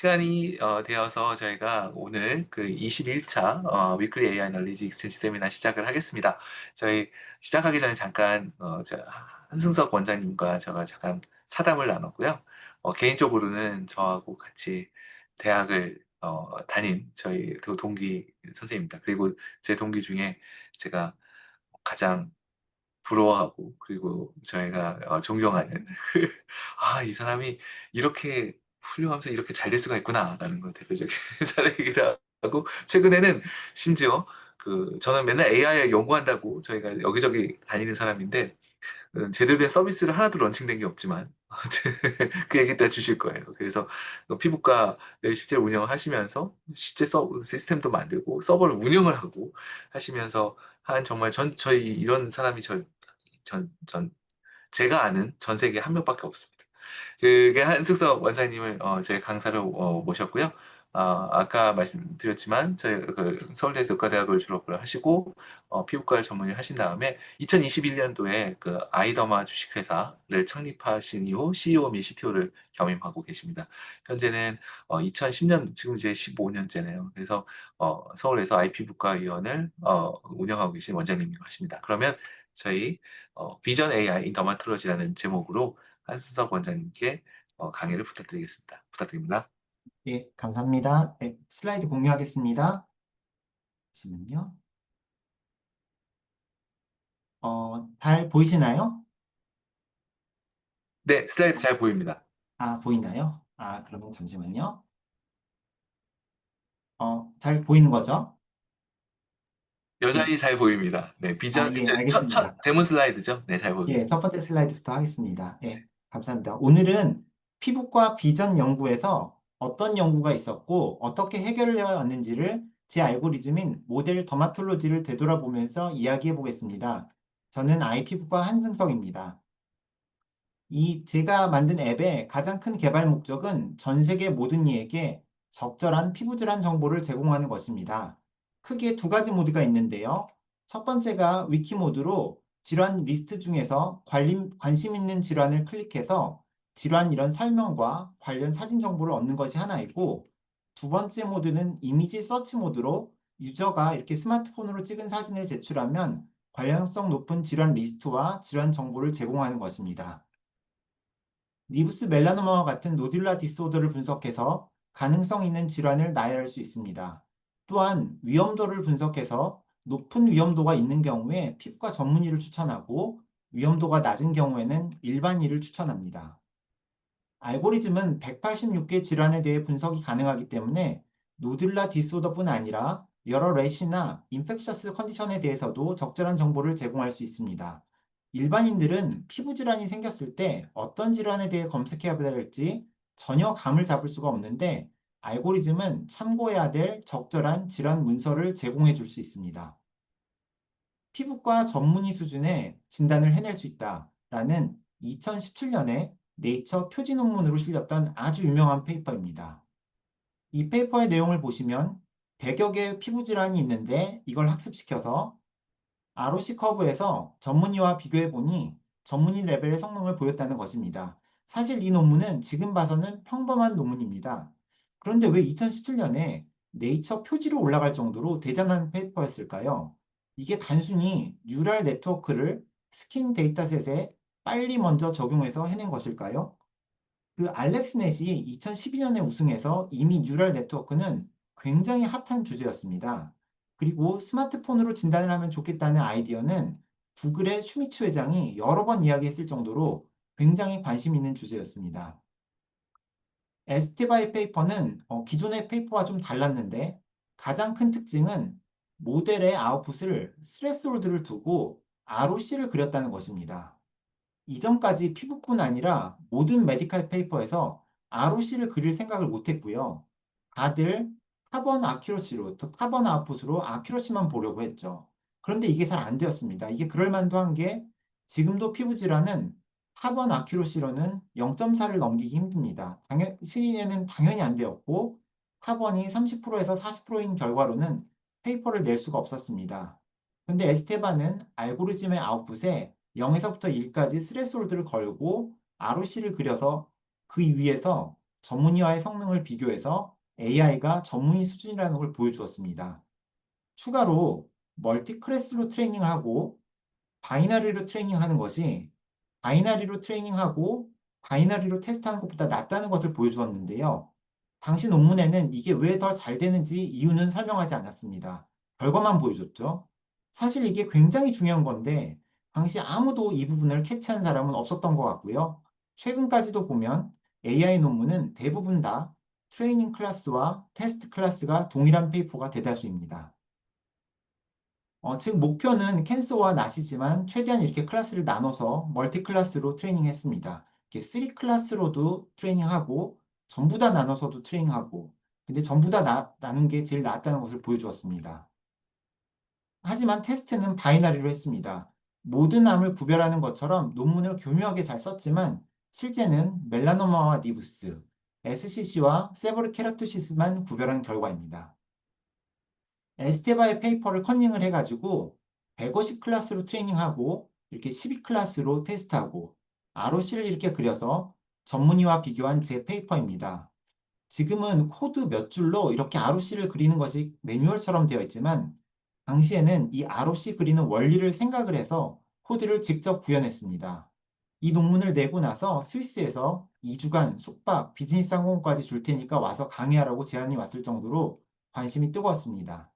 시간이 되어서 저희가 오늘 그 21차 위클리 AI 널리지 익스체인지 세미나 시작을 하겠습니다. 저희 시작하기 전에 잠깐 한승석 원장님과 제가 잠깐 사담을 나눴고요. 개인적으로는 저하고 같이 대학을 다닌 저희 그 동기 선생님입니다. 그리고 제 동기 중에 제가 가장 부러워하고 그리고 저희가 존경하는 이 사람이 이렇게 훌륭하면서 이렇게 잘 될 수가 있구나라는 걸 대표적인 사례이기도 하고 최근에는 심지어 저는 맨날 AI 연구한다고 저희가 여기저기 다니는 사람인데 제대로 된 서비스를 하나도 런칭된 게 없지만 그 얘기 때 주실 거예요. 그래서 피부과를 실제 운영을 하시면서 실제 시스템도 만들고 서버를 운영을 하고 하시면서 한 정말 저희 이런 사람이 제가 아는 전 세계에 한 명밖에 없습니다. 그게 한승석 원장님을 저희 강사로 모셨고요. 아까 말씀드렸지만 저희 서울대에서 의과대학을 졸업을 하시고 피부과를 전문의 하신 다음에 2021년도에 그 아이더마 주식회사를 창립하신 이후 CEO 및 CTO를 겸임하고 계십니다. 현재는 2010년 지금 이제 15년째네요. 그래서 서울에서 아이피부과의원을 운영하고 계신 원장님이라고 하십니다. 그러면 저희 비전 AI 인 더마톨로지라는 제목으로 한수석 원장님께 강의를 부탁드리겠습니다. 부탁드립니다. 예, 감사합니다. 네, 슬라이드 공유하겠습니다. 잠시만요. 잘 보이시나요? 네, 슬라이드 잘 보입니다. 보이나요? 그러면 잠시만요. 잘 보이는 거죠? 예, 여전히 잘 보입니다. 네, 비전, 예, 첫 알겠습니다. 데모 슬라이드죠? 네, 잘 보이고 예, 있습니다. 첫 번째 슬라이드부터 하겠습니다. 예, 감사합니다. 오늘은 피부과 비전 연구에서 어떤 연구가 있었고 어떻게 해결을 해왔는지를 제 알고리즘인 모델 더마톨로지를 되돌아보면서 이야기해 보겠습니다. 저는 아이피부과 한승석입니다. 제가 만든 앱의 가장 큰 개발 목적은 전 세계 모든 이에게 적절한 피부 질환 정보를 제공하는 것입니다. 크게 두 가지 모드가 있는데요. 첫 번째가 위키 모드로 질환 리스트 중에서 관심 있는 질환을 클릭해서 질환 이런 설명과 관련 사진 정보를 얻는 것이 하나이고, 두 번째 모드는 이미지 서치 모드로 유저가 이렇게 스마트폰으로 찍은 사진을 제출하면 관련성 높은 질환 리스트와 질환 정보를 제공하는 것입니다. 니부스 멜라노마와 같은 노듈라 디스오더를 분석해서 가능성 있는 질환을 나열할 수 있습니다. 또한 위험도를 분석해서 높은 위험도가 있는 경우에 피부과 전문의를 추천하고 위험도가 낮은 경우에는 일반의를 추천합니다. 알고리즘은 186개 질환에 대해 분석이 가능하기 때문에 노듈라 디스오더뿐 아니라 여러 래시나 인펙셔스 컨디션에 대해서도 적절한 정보를 제공할 수 있습니다. 일반인들은 피부 질환이 생겼을 때 어떤 질환에 대해 검색해야 될지 전혀 감을 잡을 수가 없는데, 알고리즘은 참고해야 될 적절한 질환 문서를 제공해 줄 수 있습니다. 피부과 전문의 수준의 진단을 해낼 수 있다라는 2017년에 네이처 표지 논문으로 실렸던 아주 유명한 페이퍼입니다. 이 페이퍼의 내용을 보시면 100여 개의 피부 질환이 있는데 이걸 학습시켜서 ROC 커브에서 전문의와 비교해 보니 전문의 레벨의 성능을 보였다는 것입니다. 사실 이 논문은 지금 봐서는 평범한 논문입니다. 그런데 왜 2017년에 네이처 표지로 올라갈 정도로 대단한 페이퍼였을까요? 이게 단순히 뉴럴 네트워크를 스킨 데이터셋에 빨리 먼저 적용해서 해낸 것일까요? 알렉스 넷이 2012년에 우승해서 이미 뉴럴 네트워크는 굉장히 핫한 주제였습니다. 그리고 스마트폰으로 진단을 하면 좋겠다는 아이디어는 구글의 슈미츠 회장이 여러 번 이야기했을 정도로 굉장히 관심 있는 주제였습니다. 에스테바의 페이퍼는 기존의 페이퍼와 좀 달랐는데, 가장 큰 특징은 모델의 아웃풋을 스레스홀드를 두고 ROC를 그렸다는 것입니다. 이전까지 피부뿐 아니라 모든 메디컬 페이퍼에서 ROC를 그릴 생각을 못했고요. 다들 카본 아큐러시로, 또 카본 아웃풋으로 아큐러시만 보려고 했죠. 그런데 이게 잘 안 되었습니다. 이게 그럴 만도 한 게, 지금도 피부 질환은 카본 아큐러시로는 0.4를 넘기기 힘듭니다. 시에는 당연히 안 되었고, 카본이 30%에서 40%인 결과로는 페이퍼를 낼 수가 없었습니다. 근데 에스테바는 알고리즘의 아웃풋에 0에서부터 1까지 스레스홀드를 걸고 ROC를 그려서 그 위에서 전문의와의 성능을 비교해서 AI가 전문의 수준이라는 걸 보여주었습니다. 추가로 멀티클래스로 트레이닝하고 바이너리로 트레이닝하는 것이 바이너리로 트레이닝하고 바이너리로 테스트하는 것보다 낫다는 것을 보여주었는데요. 당시 논문에는 이게 왜 더 잘 되는지 이유는 설명하지 않았습니다. 결과만 보여줬죠. 사실 이게 굉장히 중요한 건데 당시 아무도 이 부분을 캐치한 사람은 없었던 것 같고요. 최근까지도 보면 AI 논문은 대부분 다 트레이닝 클래스와 테스트 클래스가 동일한 페이퍼가 대다수입니다. 즉 목표는 캔서와 낫이지만 최대한 이렇게 클래스를 나눠서 멀티 클래스로 트레이닝했습니다. 이렇게 3 클래스로도 트레이닝하고 전부 다 나눠서도 트레이닝하고 근데 전부 다 나눈 게 제일 낫다는 것을 보여주었습니다. 하지만 테스트는 바이너리로 했습니다. 모든 암을 구별하는 것처럼 논문을 교묘하게 잘 썼지만 실제는 멜라노마와 니부스, SCC와 세버르 케라토시스만 구별한 결과입니다. 에스테바의 페이퍼를 컨닝을 해가지고 150 클래스로 트레이닝하고 이렇게 12 클래스로 테스트하고 ROC를 이렇게 그려서 전문의와 비교한 제 페이퍼입니다. 지금은 코드 몇 줄로 이렇게 ROC를 그리는 것이 매뉴얼처럼 되어 있지만 당시에는 이 ROC 그리는 원리를 생각을 해서 코드를 직접 구현했습니다. 이 논문을 내고 나서 스위스에서 2주간 숙박, 비즈니스 항공까지 줄 테니까 와서 강의하라고 제안이 왔을 정도로 관심이 뜨거웠습니다.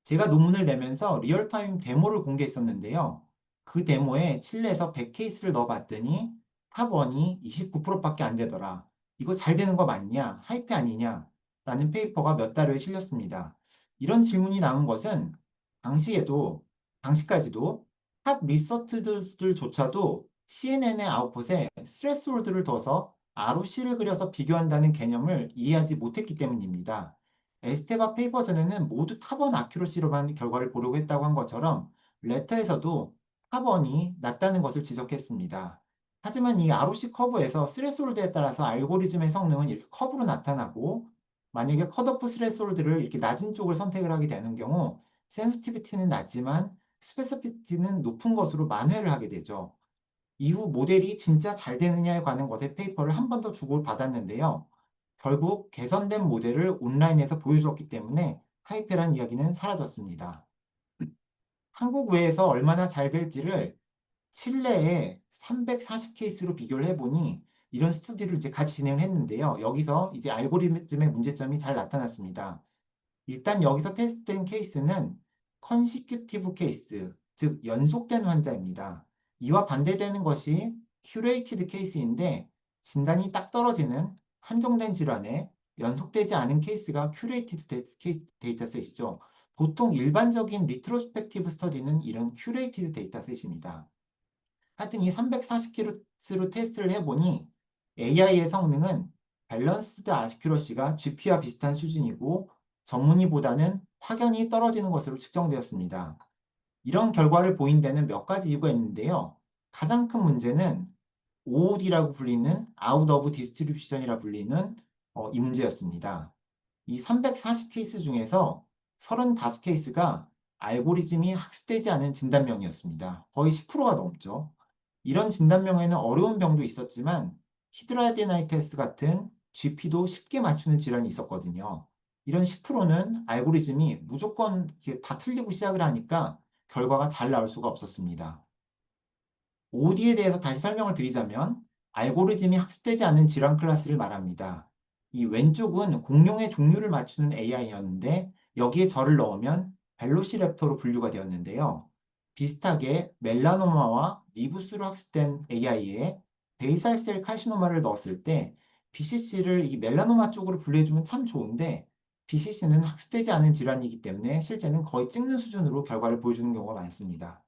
제가 논문을 내면서 리얼타임 데모를 공개했었는데요. 그 데모에 칠레에서 100케이스를 넣어봤더니 탑1이 29%밖에 안 되더라. 이거 잘 되는 거 맞냐? 하이프 아니냐? 라는 페이퍼가 몇 달 후에 실렸습니다. 이런 질문이 나온 것은 당시에도, 당시까지도 탑 리서치들조차도 CNN의 아웃풋에 스트레스홀드를 둬서 ROC를 그려서 비교한다는 개념을 이해하지 못했기 때문입니다. 에스테바 페이퍼 전에는 모두 탑원 아큐러시로만 결과를 보려고 했다고 한 것처럼 레터에서도 탑원이 낮다는 것을 지적했습니다. 하지만 이 ROC 커브에서 스레스홀드에 따라서 알고리즘의 성능은 이렇게 커브로 나타나고 만약에 컷오프 스레스홀드를 이렇게 낮은 쪽을 선택을 하게 되는 경우 센시티비티는 낮지만 스페시피티는 높은 것으로 만회를 하게 되죠. 이후 모델이 진짜 잘 되느냐에 관한 것의 페이퍼를 한 번 더 주고받았는데요. 결국 개선된 모델을 온라인에서 보여주었기 때문에 하이페란 이야기는 사라졌습니다. 한국 외에서 얼마나 잘 될지를 칠레의 340 케이스로 비교를 해보니 이런 스터디를 이제 같이 진행을 했는데요. 여기서 이제 알고리즘의 문제점이 잘 나타났습니다. 일단 여기서 테스트된 케이스는 컨시큐티브 케이스, 즉 연속된 환자입니다. 이와 반대되는 것이 큐레이티드 케이스인데 진단이 딱 떨어지는 한정된 질환에 연속되지 않은 케이스가 큐레이티드 데이터셋이죠. 보통 일반적인 리트로스펙티브 스터디는 이런 큐레이티드 데이터셋입니다. 하여튼 이 340개로 테스트를 해보니 AI의 성능은 밸런스드 아큐러시가 GP와 비슷한 수준이고 전문의보다는 확연히 떨어지는 것으로 측정되었습니다. 이런 결과를 보인 데는 몇 가지 이유가 있는데요. 가장 큰 문제는 OOD라고 불리는 Out of Distribution이라 불리는 이 문제였습니다. 이 340 케이스 중에서 35케이스가 알고리즘이 학습되지 않은 진단명이었습니다. 거의 10%가 넘죠. 이런 진단명에는 어려운 병도 있었지만 히드라데나이테스 같은 GP도 쉽게 맞추는 질환이 있었거든요. 이런 10%는 알고리즘이 무조건 다 틀리고 시작을 하니까 결과가 잘 나올 수가 없었습니다. OD에 대해서 다시 설명을 드리자면 알고리즘이 학습되지 않는 질환 클래스를 말합니다. 이 왼쪽은 공룡의 종류를 맞추는 AI였는데 여기에 저를 넣으면 벨로시랩터로 분류가 되었는데요. 비슷하게 멜라노마와 니부스로 학습된 AI에 베이살셀 칼시노마를 넣었을 때 BCC를 이 멜라노마 쪽으로 분류해주면 참 좋은데 BCC는 학습되지 않은 질환이기 때문에 실제는 거의 찍는 수준으로 결과를 보여주는 경우가 많습니다.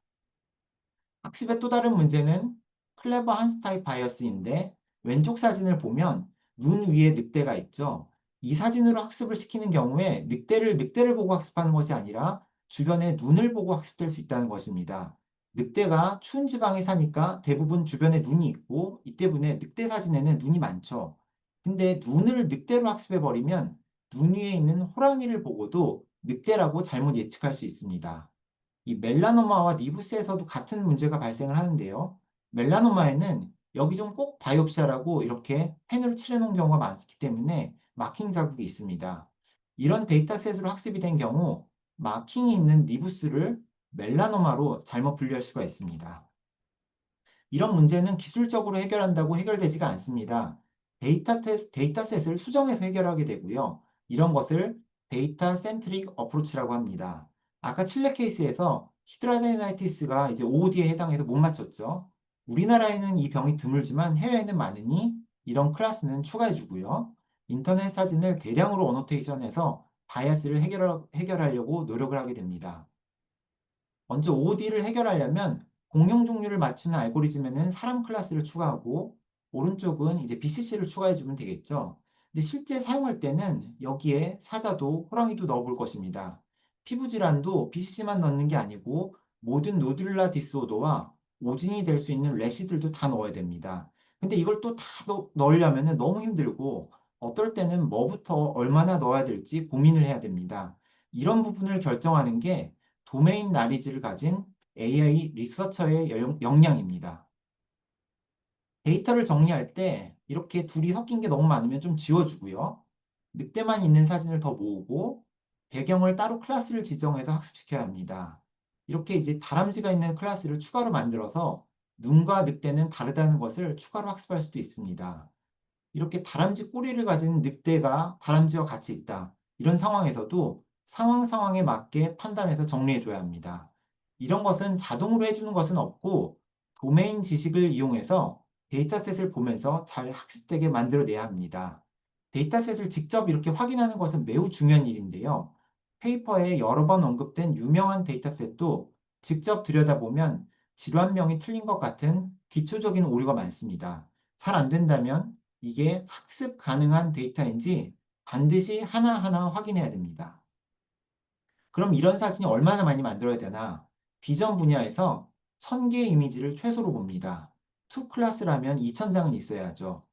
학습의 또 다른 문제는 클레버 한스타입 바이어스인데 왼쪽 사진을 보면 눈 위에 늑대가 있죠. 이 사진으로 학습을 시키는 경우에 늑대를 보고 학습하는 것이 아니라 주변의 눈을 보고 학습될 수 있다는 것입니다. 늑대가 추운 지방에 사니까 대부분 주변에 눈이 있고 이 때문에 늑대 사진에는 눈이 많죠. 근데 눈을 늑대로 학습해버리면 눈 위에 있는 호랑이를 보고도 늑대라고 잘못 예측할 수 있습니다. 이 멜라노마와 니부스에서도 같은 문제가 발생을 하는데요. 멜라노마에는 여기 좀 꼭 바이옵시아라고 이렇게 펜으로 칠해놓은 경우가 많기 때문에 마킹 자국이 있습니다. 이런 데이터셋으로 학습이 된 경우 마킹이 있는 니부스를 멜라노마로 잘못 분류할 수가 있습니다. 이런 문제는 기술적으로 해결한다고 해결되지가 않습니다. 데이터셋을 수정해서 해결하게 되고요. 이런 것을 데이터 센트릭 어프로치라고 합니다. 아까 칠레 케이스에서 히드라데나이티스가 이제 OOD에 해당해서 못 맞췄죠. 우리나라에는 이 병이 드물지만 해외에는 많으니 이런 클래스는 추가해주고요. 인터넷 사진을 대량으로 어노테이션해서 바이어스를 해결하려고 노력을 하게 됩니다. 먼저 OOD를 해결하려면 공용 종류를 맞추는 알고리즘에는 사람 클래스를 추가하고 오른쪽은 이제 BCC를 추가해주면 되겠죠. 근데 실제 사용할 때는 여기에 사자도 호랑이도 넣어볼 것입니다. 피부 질환도 BCC만 넣는 게 아니고 모든 노듈라 디스오더와 오진이 될 수 있는 래시들도 다 넣어야 됩니다. 근데 이걸 또 다 넣으려면 너무 힘들고 어떨 때는 뭐부터 얼마나 넣어야 될지 고민을 해야 됩니다. 이런 부분을 결정하는 게 도메인 나리지를 가진 AI 리서처의 역량입니다. 데이터를 정리할 때 이렇게 둘이 섞인 게 너무 많으면 좀 지워주고요. 늑대만 있는 사진을 더 모으고 배경을 따로 클래스를 지정해서 학습시켜야 합니다. 이렇게 이제 다람쥐가 있는 클래스를 추가로 만들어서 눈과 늑대는 다르다는 것을 추가로 학습할 수도 있습니다. 이렇게 다람쥐 꼬리를 가진 늑대가 다람쥐와 같이 있다. 이런 상황에서도 상황에 맞게 판단해서 정리해줘야 합니다. 이런 것은 자동으로 해주는 것은 없고 도메인 지식을 이용해서 데이터셋을 보면서 잘 학습되게 만들어내야 합니다. 데이터셋을 직접 이렇게 확인하는 것은 매우 중요한 일인데요. 페이퍼에 여러 번 언급된 유명한 데이터셋도 직접 들여다보면 질환명이 틀린 것 같은 기초적인 오류가 많습니다. 잘 안 된다면 이게 학습 가능한 데이터인지 반드시 하나하나 확인해야 됩니다. 그럼 이런 사진이 얼마나 많이 만들어야 되나? 비전 분야에서 1000개의 이미지를 최소로 봅니다. 2클래스라면 2000장은 있어야죠.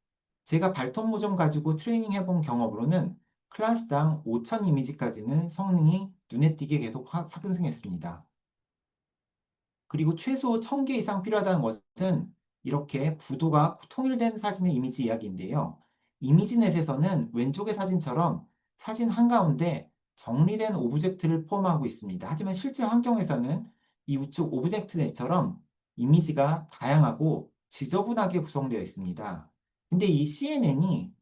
제가 발톱 모종 가지고 트레이닝 해본 경험으로는 클래스당 5000 이미지까지는 성능이 눈에 띄게 계속 상승했습니다. 그리고 최소 1000개 이상 필요하다는 것은 이렇게 구도가 통일된 사진의 이미지 이야기인데요. 이미지넷에서는 왼쪽의 사진처럼 사진 한가운데 정리된 오브젝트를 포함하고 있습니다. 하지만 실제 환경에서는 이 우측 오브젝트넷처럼 이미지가 다양하고 지저분하게 구성되어 있습니다. 근데 이 CNN이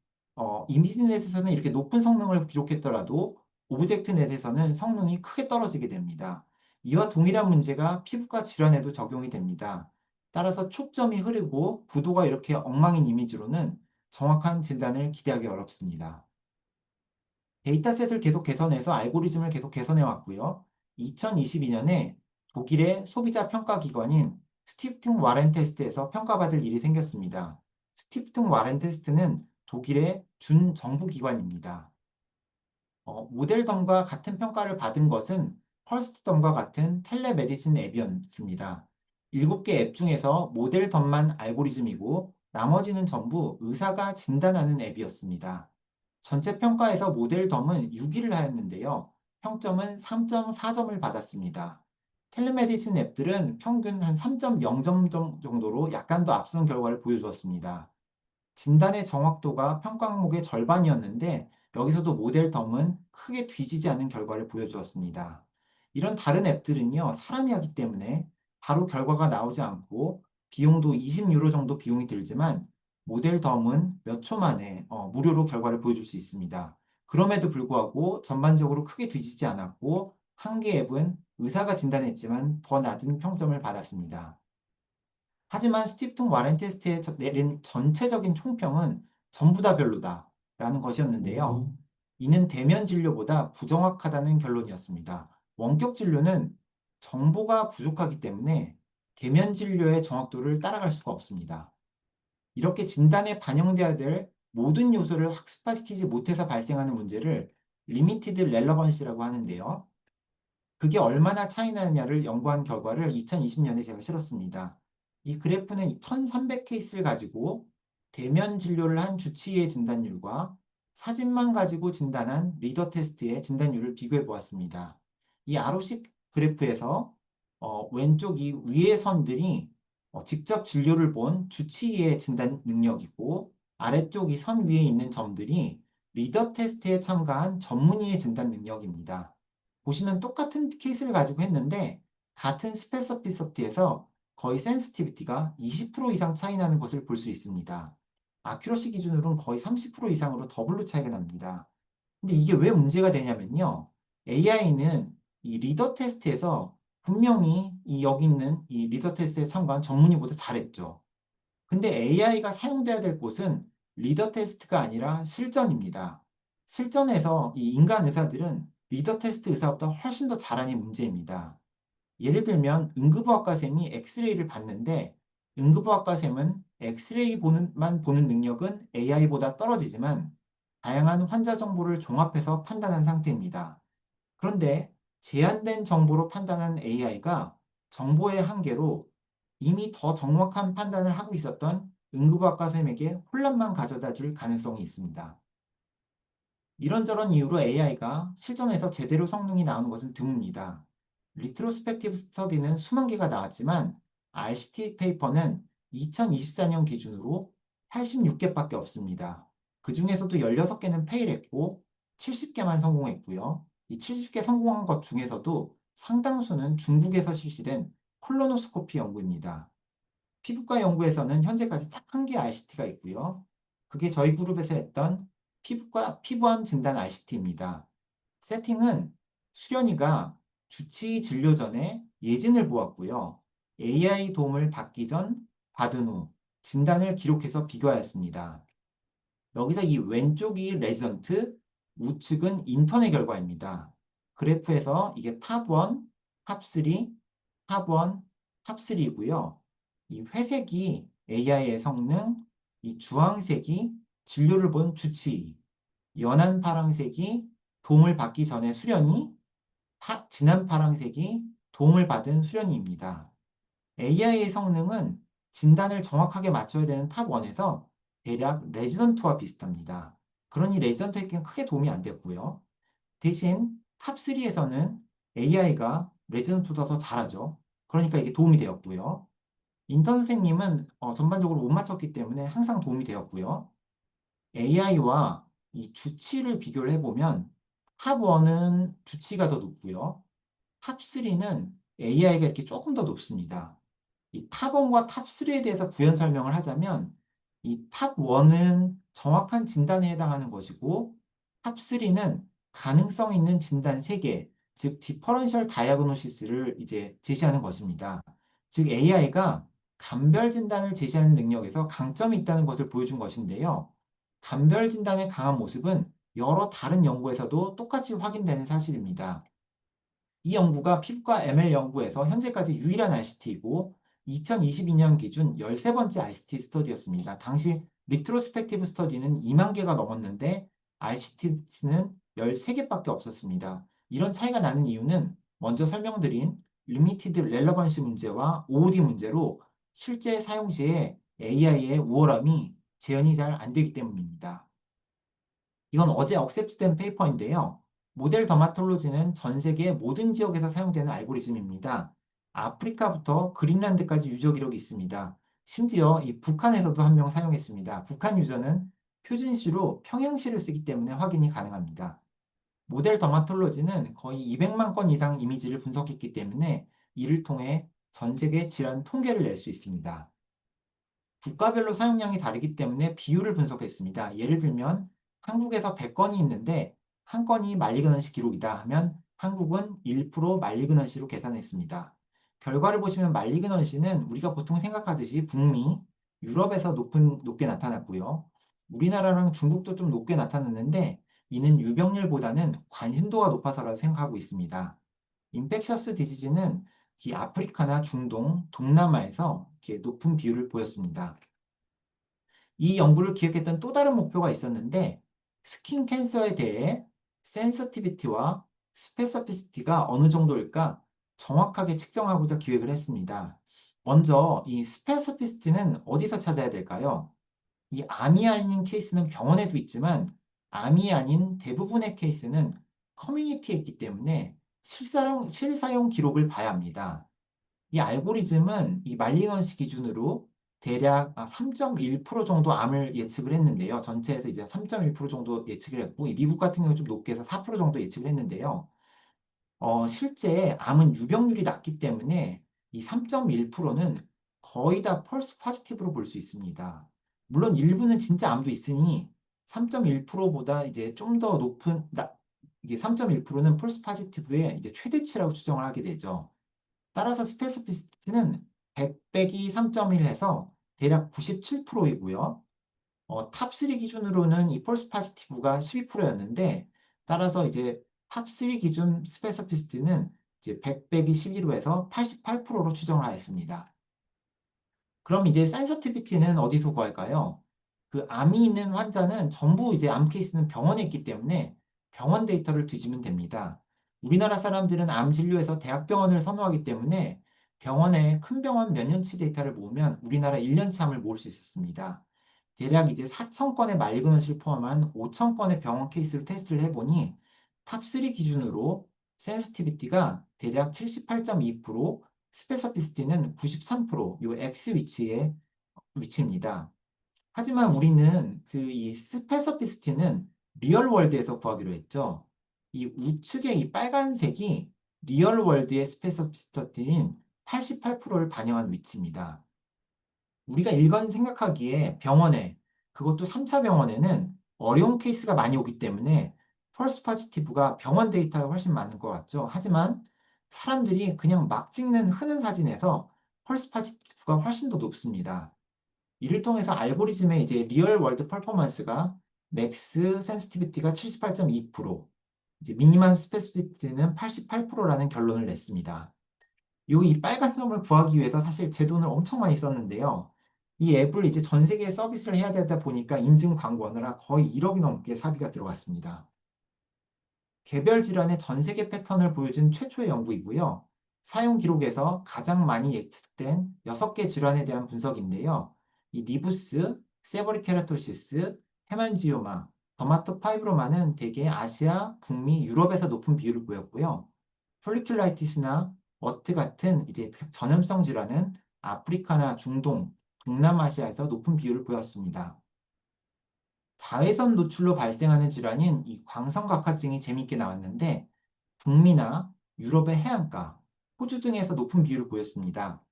이미지넷에서는 이렇게 높은 성능을 기록했더라도 오브젝트넷에서는 성능이 크게 떨어지게 됩니다. 이와 동일한 문제가 피부과 질환에도 적용이 됩니다. 따라서 초점이 흐르고 구도가 이렇게 엉망인 이미지로는 정확한 진단을 기대하기 어렵습니다. 데이터셋을 계속 개선해서 알고리즘을 계속 개선해 왔고요. 2022년에 독일의 소비자 평가 기관인 스티프팅 와렌테스트에서 평가받을 일이 생겼습니다. 스티프팅 와렌테스트는 독일의 준정부 기관입니다. 모델덤과 같은 평가를 받은 것은 펄스트덤과 같은 텔레메디신 앱이었습니다. 7개 앱 중에서 모델덤만 알고리즘이고 나머지는 전부 의사가 진단하는 앱이었습니다. 전체 평가에서 모델덤은 6위를 하였는데요. 평점은 3.4점을 받았습니다. 텔레메디신 앱들은 평균 한 3.0점 정도로 약간 더 앞선 결과를 보여주었습니다. 진단의 정확도가 평가 항목의 절반이었는데 여기서도 모델 덤은 크게 뒤지지 않은 결과를 보여주었습니다. 이런 다른 앱들은요, 사람이 하기 때문에 바로 결과가 나오지 않고 비용도 20유로 정도 비용이 들지만 모델 덤은 몇 초 만에 무료로 결과를 보여줄 수 있습니다. 그럼에도 불구하고 전반적으로 크게 뒤지지 않았고 한 개 앱은 의사가 진단했지만 더 낮은 평점을 받았습니다. 하지만 스티프튼 와렌 테스트에 내린 전체적인 총평은 전부 다 별로다라는 것이었는데요. 이는 대면 진료보다 부정확하다는 결론이었습니다. 원격 진료는 정보가 부족하기 때문에 대면 진료의 정확도를 따라갈 수가 없습니다. 이렇게 진단에 반영돼야 될 모든 요소를 학습화시키지 못해서 발생하는 문제를 리미티드 렐러번시라고 하는데요. 그게 얼마나 차이 나느냐를 연구한 결과를 2020년에 제가 실었습니다. 이 그래프는 1300 케이스를 가지고 대면 진료를 한 주치의의 진단율과 사진만 가지고 진단한 리더 테스트의 진단율을 비교해 보았습니다. 이 ROC 그래프에서 왼쪽 이 위의 선들이 직접 진료를 본 주치의의 진단 능력이고 아래쪽이 선 위에 있는 점들이 리더 테스트에 참가한 전문의의 진단 능력입니다. 보시면 똑같은 케이스를 가지고 했는데 같은 스페서피시티에서 거의 센시티비티가 20% 이상 차이 나는 것을 볼 수 있습니다. 아큐러시 기준으로는 거의 30% 이상으로 더블로 차이가 납니다. 근데 이게 왜 문제가 되냐면요. AI는 이 리더 테스트에서 분명히 이 여기 있는 이 리더 테스트에 참가한 전문의보다 잘했죠. 근데 AI가 사용돼야 될 곳은 리더 테스트가 아니라 실전입니다. 실전에서 이 인간 의사들은 리더 테스트 의사보다 훨씬 더 잘하니 문제입니다. 예를 들면 응급의학과쌤이 엑스레이를 봤는데 응급의학과쌤은 엑스레이만 보는 능력은 AI보다 떨어지지만 다양한 환자 정보를 종합해서 판단한 상태입니다. 그런데 제한된 정보로 판단한 AI가 정보의 한계로 이미 더 정확한 판단을 하고 있었던 응급의학과쌤에게 혼란만 가져다 줄 가능성이 있습니다. 이런저런 이유로 AI가 실전에서 제대로 성능이 나오는 것은 드뭅니다. 리트로스펙티브 스터디는 수만 개가 나왔지만 RCT 페이퍼는 2024년 기준으로 86개밖에 없습니다. 그 중에서도 16개는 페일했고 70개만 성공했고요. 이 70개 성공한 것 중에서도 상당수는 중국에서 실시된 콜로노스코피 연구입니다. 피부과 연구에서는 현재까지 딱 한 개 RCT가 있고요. 그게 저희 그룹에서 했던 피부암 진단 RCT입니다. 세팅은 수련이가 주치의 진료 전에 예진을 보았고요. AI 도움을 받기 전, 받은 후 진단을 기록해서 비교하였습니다. 여기서 이 왼쪽이 레전트, 우측은 인턴의 결과입니다. 그래프에서 이게 탑1, 탑3, 탑1, 탑3이고요. 이 회색이 AI의 성능, 이 주황색이 진료를 본 주치의, 연한 파랑색이 도움을 받기 전에 수련이, 진한 파랑색이 도움을 받은 수련이입니다. AI의 성능은 진단을 정확하게 맞춰야 되는 탑1에서 대략 레지던트와 비슷합니다. 그러니 레지던트에게는 크게 도움이 안 됐고요. 대신 탑3에서는 AI가 레지던트보다 더 잘하죠. 그러니까 이게 도움이 되었고요. 인턴 선생님은 전반적으로 못 맞췄기 때문에 항상 도움이 되었고요. AI와 이 주치를 비교를 해보면 탑1은 주치가 더 높고요. 탑3는 AI가 이렇게 조금 더 높습니다. 이 탑1과 탑3에 대해서 부연 설명을 하자면 이 탑1은 정확한 진단에 해당하는 것이고 탑3는 가능성 있는 진단 3개, 즉 디퍼런셜 다이아그노시스를 이제 제시하는 것입니다. 즉 AI가 감별 진단을 제시하는 능력에서 강점이 있다는 것을 보여준 것인데요. 감별 진단의 강한 모습은 여러 다른 연구에서도 똑같이 확인되는 사실입니다. 이 연구가 피부과 ML 연구에서 현재까지 유일한 RCT이고 2022년 기준 13번째 RCT 스터디였습니다. 당시 리트로스펙티브 스터디는 2만 개가 넘었는데 RCT는 13개밖에 없었습니다. 이런 차이가 나는 이유는 먼저 설명드린 리미티드 렐러번시 문제와 OOD 문제로 실제 사용 시에 AI의 우월함이 재현이 잘 안 되기 때문입니다. 이건 어제 억셉트된 페이퍼인데요. 모델 더마톨로지는 전 세계 모든 지역에서 사용되는 알고리즘입니다. 아프리카부터 그린란드까지 유저 기록이 있습니다. 심지어 이 북한에서도 한 명 사용했습니다. 북한 유저는 표준시로 평양시를 쓰기 때문에 확인이 가능합니다. 모델 더마톨로지는 거의 200만 건 이상 이미지를 분석했기 때문에 이를 통해 전 세계 질환 통계를 낼 수 있습니다. 국가별로 사용량이 다르기 때문에 비율을 분석했습니다. 예를 들면 한국에서 100건이 있는데 한 건이 말리그넌시 기록이다 하면 한국은 1% 말리그넌시로 계산했습니다. 결과를 보시면 말리그넌시는 우리가 보통 생각하듯이 북미, 유럽에서 높게 나타났고요. 우리나라랑 중국도 좀 높게 나타났는데 이는 유병률보다는 관심도가 높아서라고 생각하고 있습니다. 인펙셔스 디지즈는 이 아프리카나 중동, 동남아에서 이렇게 높은 비율을 보였습니다. 이 연구를 기획했던 또 다른 목표가 있었는데 스킨 캔서에 대해 센서티비티와 스페서피시티가 어느 정도일까 정확하게 측정하고자 기획을 했습니다. 먼저 이 스페서피시티는 어디서 찾아야 될까요? 이 암이 아닌 케이스는 병원에도 있지만 암이 아닌 대부분의 케이스는 커뮤니티에 있기 때문에 실사용 기록을 봐야 합니다. 이 알고리즘은 이 말리넌시 기준으로 대략 3.1% 정도 암을 예측을 했는데요. 전체에서 이제 3.1% 정도 예측을 했고, 이 미국 같은 경우 좀 높게 해서 4% 정도 예측을 했는데요. 실제 암은 유병률이 낮기 때문에 이 3.1%는 거의 다 펄스 포지티브로 볼 수 있습니다. 물론 일부는 진짜 암도 있으니 3.1%보다 이제 좀 더 높은, 이게 3.1%는 펄스 포지티브의 이제 최대치라고 추정을 하게 되죠. 따라서 스페시피시티는 100 빼기 3.1 해서 대략 97%이고요. 탑3 기준으로는 이 폴스 파지티브가 12%였는데, 따라서 이제 탑3 기준 스페시피시티는 이제 100 빼기 12로 해서 88%로 추정을 하였습니다. 그럼 이제 센서티비티는 어디서 구할까요? 그 암이 있는 환자는 전부 이제 암 케이스는 병원에 있기 때문에 병원 데이터를 뒤지면 됩니다. 우리나라 사람들은 암 진료에서 대학병원을 선호하기 때문에 병원에 큰 병원 몇 년치 데이터를 모으면 우리나라 1년치 암을 모을 수 있었습니다. 대략 이제 4천 건의 말그넛을 포함한 5천 건의 병원 케이스를 테스트를 해보니 탑3 기준으로 센시티비티가 대략 78.2%, 스페서피시티는 93%, 요 X 위치에 위치입니다. 하지만 우리는 그 이 스페서피시티는 리얼 월드에서 구하기로 했죠. 이 우측의 이 빨간색이 리얼 월드의 스페서피시티인 88%를 반영한 위치입니다. 우리가 일반 생각하기에 병원에, 그것도 3차 병원에는 어려운 케이스가 많이 오기 때문에 펄스 포지티브가 병원 데이터가 훨씬 많은 것 같죠. 하지만 사람들이 그냥 막 찍는 흔한 사진에서 펄스 포지티브가 훨씬 더 높습니다. 이를 통해서 알고리즘의 이제 리얼 월드 퍼포먼스가 맥스 센시티비티가 78.2%, 이제 미니멈 스페시피티는 88%라는 결론을 냈습니다. 이 빨간 점을 구하기 위해서 사실 제 돈을 엄청 많이 썼는데요. 이 앱을 이제 전 세계에 서비스를 해야 되다 보니까 인증 광고하느라 거의 1억이 넘게 사비가 들어갔습니다. 개별 질환의 전 세계 패턴을 보여준 최초의 연구이고요. 사용 기록에서 가장 많이 예측된 6개 질환에 대한 분석인데요. 이 니부스, 세버리케라토시스, 헤만지오마, 더마토파이브로마는 대개 아시아, 북미, 유럽에서 높은 비율을 보였고요. 폴리큘라이티스나 워트 같은 이제 전염성 질환은 아프리카나 중동, 동남아시아에서 높은 비율을 보였습니다. 자외선 노출로 발생하는 질환인 이 광선각화증이 재미있게 나왔는데 북미나 유럽의 해안가, 호주 등에서 높은 비율을 보였습니다.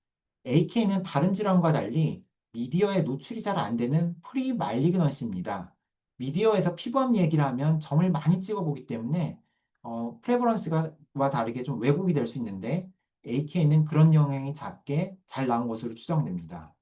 AK는 다른 질환과 달리 미디어에 노출이 잘 안 되는 프리말리그넌시입니다. 미디어에서 피부암 얘기를 하면 점을 많이 찍어보기 때문에 프레버런스와 다르게 좀 왜곡이 될 수 있는데 AK는 그런 영향이 작게 잘 나온 것으로 추정됩니다.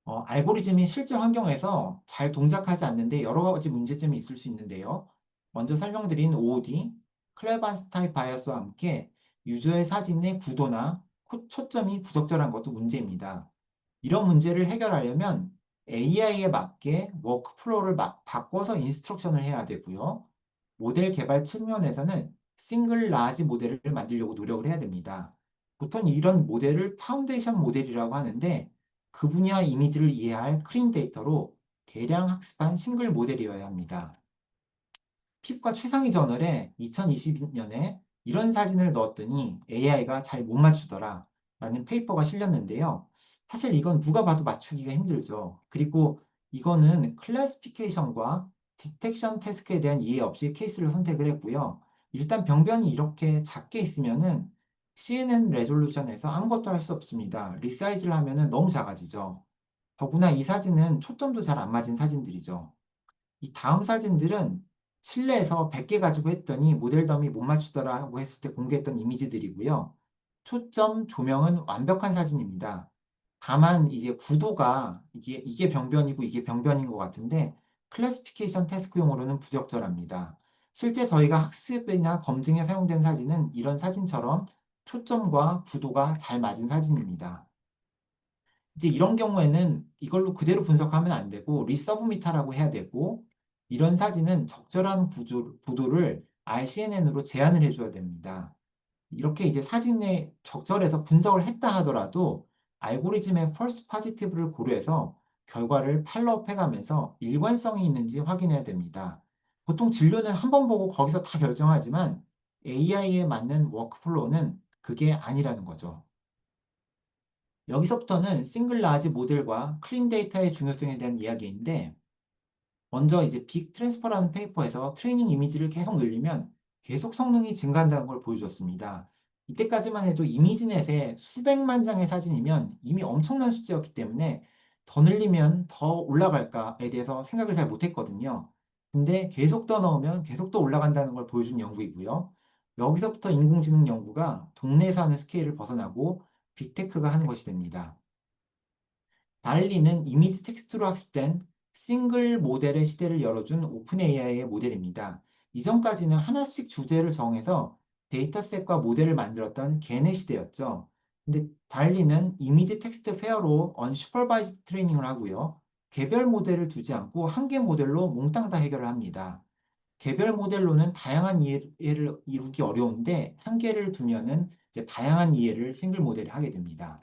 알고리즘이 실제 환경에서 잘 동작하지 않는데 여러 가지 문제점이 있을 수 있는데요. 먼저 설명드린 OOD, 클레반스 타입 바이어스와 함께 유저의 사진의 구도나 초점이 부적절한 것도 문제입니다. 이런 문제를 해결하려면 AI에 맞게 워크플로우를 막 바꿔서 인스트럭션을 해야 되고요. 모델 개발 측면에서는 싱글 라지 모델을 만들려고 노력을 해야 됩니다. 보통 이런 모델을 파운데이션 모델이라고 하는데 그 분야 이미지를 이해할 클린 데이터로 대량 학습한 싱글 모델이어야 합니다. 핍과 최상위 저널에 2022년에 이런 사진을 넣었더니 AI가 잘 못 맞추더라 라는 페이퍼가 실렸는데요. 사실 이건 누가 봐도 맞추기가 힘들죠. 그리고 이거는 클래시피케이션과 디텍션 태스크에 대한 이해 없이 케이스를 선택을 했고요. 일단 병변이 이렇게 작게 있으면은 CNN 레졸루션에서 아무것도 할 수 없습니다. 리사이즈를 하면은 너무 작아지죠. 더구나 이 사진은 초점도 잘 안 맞은 사진들이죠. 이 다음 사진들은 실내에서 100개 가지고 했더니 모델 덤이 못 맞추더라고 했을 때 공개했던 이미지들이고요. 초점, 조명은 완벽한 사진입니다. 다만 이제 구도가 이게 병변이고 이게 병변인 것 같은데 클래시피케이션 태스크용으로는 부적절합니다. 실제 저희가 학습이나 검증에 사용된 사진은 이런 사진처럼 초점과 구도가 잘 맞은 사진입니다. 이제 이런 경우에는 이걸로 그대로 분석하면 안 되고 리서브미타라고 해야 되고 이런 사진은 적절한 구도를 RCNN으로 제한을 해줘야 됩니다. 이렇게 이제 사진에 적절해서 분석을 했다 하더라도 알고리즘의 펄스 포지티브를 고려해서 결과를 팔로업 해가면서 일관성이 있는지 확인해야 됩니다. 보통 진료는 한 번 보고 거기서 다 결정하지만 AI에 맞는 워크플로우는 그게 아니라는 거죠. 여기서부터는 싱글 라지 모델과 클린 데이터의 중요성에 대한 이야기인데 먼저 이제 빅 트랜스퍼라는 페이퍼에서 트레이닝 이미지를 계속 늘리면 계속 성능이 증가한다는 걸 보여줬습니다. 이때까지만 해도 이미지넷에 수백만 장의 사진이면 이미 엄청난 숫자였기 때문에 더 늘리면 더 올라갈까에 대해서 생각을 잘 못했거든요. 근데 계속 더 넣으면 계속 더 올라간다는 걸 보여준 연구이고요. 여기서부터 인공지능 연구가 동네에서 하는 스케일을 벗어나고 빅테크가 하는 것이 됩니다. 달리는 이미지 텍스트로 학습된 싱글 모델의 시대를 열어준 오픈 AI의 모델입니다. 이전까지는 하나씩 주제를 정해서 데이터셋과 모델을 만들었던 걔네 시대였죠. 근데 달리는 이미지 텍스트 페어로 언슈퍼바이즈드 트레이닝을 하고요. 개별 모델을 두지 않고 한 개 모델로 몽땅 다 해결을 합니다. 개별 모델로는 다양한 이해를 이루기 어려운데 한 개를 두면은 이제 다양한 이해를 싱글 모델이 하게 됩니다.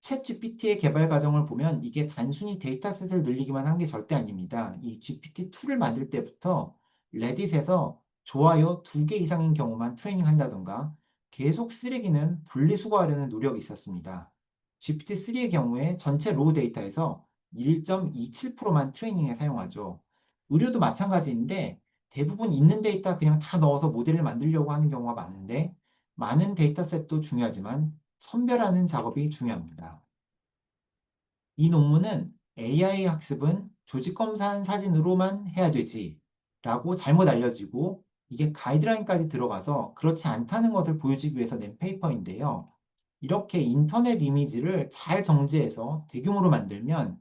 챗 GPT의 개발 과정을 보면 이게 단순히 데이터셋을 늘리기만 한 게 절대 아닙니다. 이 GPT-2를 만들 때부터 레딧에서 좋아요 2개 이상인 경우만 트레이닝 한다던가 계속 쓰레기는 분리수거하려는 노력이 있었습니다. GPT-3의 경우에 전체 로우 데이터에서 1.27%만 트레이닝에 사용하죠. 의료도 마찬가지인데 대부분 있는 데이터 그냥 다 넣어서 모델을 만들려고 하는 경우가 많은데 많은 데이터셋도 중요하지만 선별하는 작업이 중요합니다. 이 논문은 AI 학습은 조직 검사한 사진으로만 해야 되지 라고 잘못 알려지고 이게 가이드라인까지 들어가서 그렇지 않다는 것을 보여주기 위해서 낸 페이퍼인데요. 이렇게 인터넷 이미지를 잘 정제해서 대규모로 만들면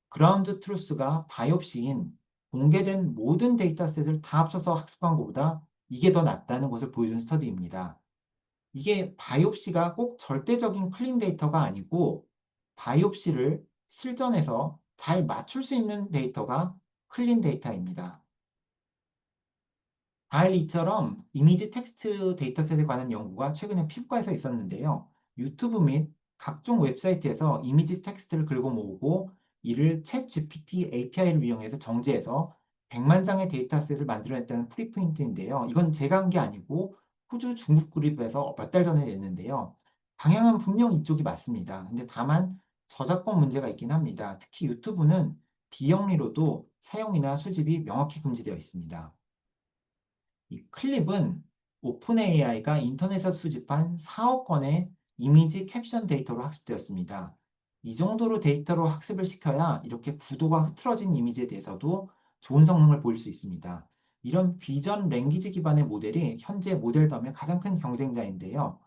그라운드 트루스가 바이옵시인 공개된 모든 데이터셋을 다 합쳐서 학습한 것보다 이게 더 낫다는 것을 보여준 스터디입니다. 이게 바이옵시가 꼭 절대적인 클린 데이터가 아니고 바이옵시를 실전에서 잘 맞출 수 있는 데이터가 클린 데이터입니다. 달리처럼 이미지 텍스트 데이터셋에 관한 연구가 최근에 피부과에서 있었는데요. 유튜브 및 각종 웹사이트에서 이미지 텍스트를 긁어 모으고 이를 챗 GPT API를 이용해서 정제해서 100만 장의 데이터셋을 만들어냈다는 프리프린트인데요. 이건 제가 한 게 아니고 호주 중국 그룹에서 몇 달 전에 냈는데요. 방향은 분명 이쪽이 맞습니다. 근데 다만 저작권 문제가 있긴 합니다. 특히 유튜브는 비영리로도 사용이나 수집이 명확히 금지되어 있습니다. 이 클립은 오픈 AI가 인터넷에서 수집한 4억 건의 이미지 캡션 데이터로 학습되었습니다. 이 정도로 데이터로 학습을 시켜야 이렇게 구도가 흐트러진 이미지에 대해서도 좋은 성능을 보일 수 있습니다. 이런 비전 랭귀지 기반의 모델이 현재 모델덤의 가장 큰 경쟁자인데요.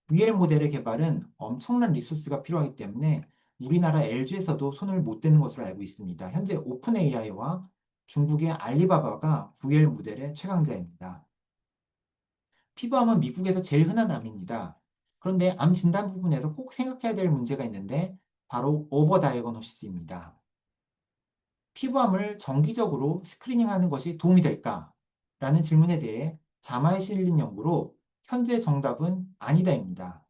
VL 모델의 개발은 엄청난 리소스가 필요하기 때문에 우리나라 LG에서도 손을 못 대는 것으로 알고 있습니다. 현재 오픈 AI와 중국의 알리바바가 VL 모델의 최강자입니다. 피부암은 미국에서 제일 흔한 암입니다. 그런데 암 진단 부분에서 꼭 생각해야 될 문제가 있는데 바로 오버 다이어그노시스입니다. 피부암을 정기적으로 스크리닝하는 것이 도움이 될까? 라는 질문에 대해 자마에 실린 연구로 현재 정답은 아니다입니다.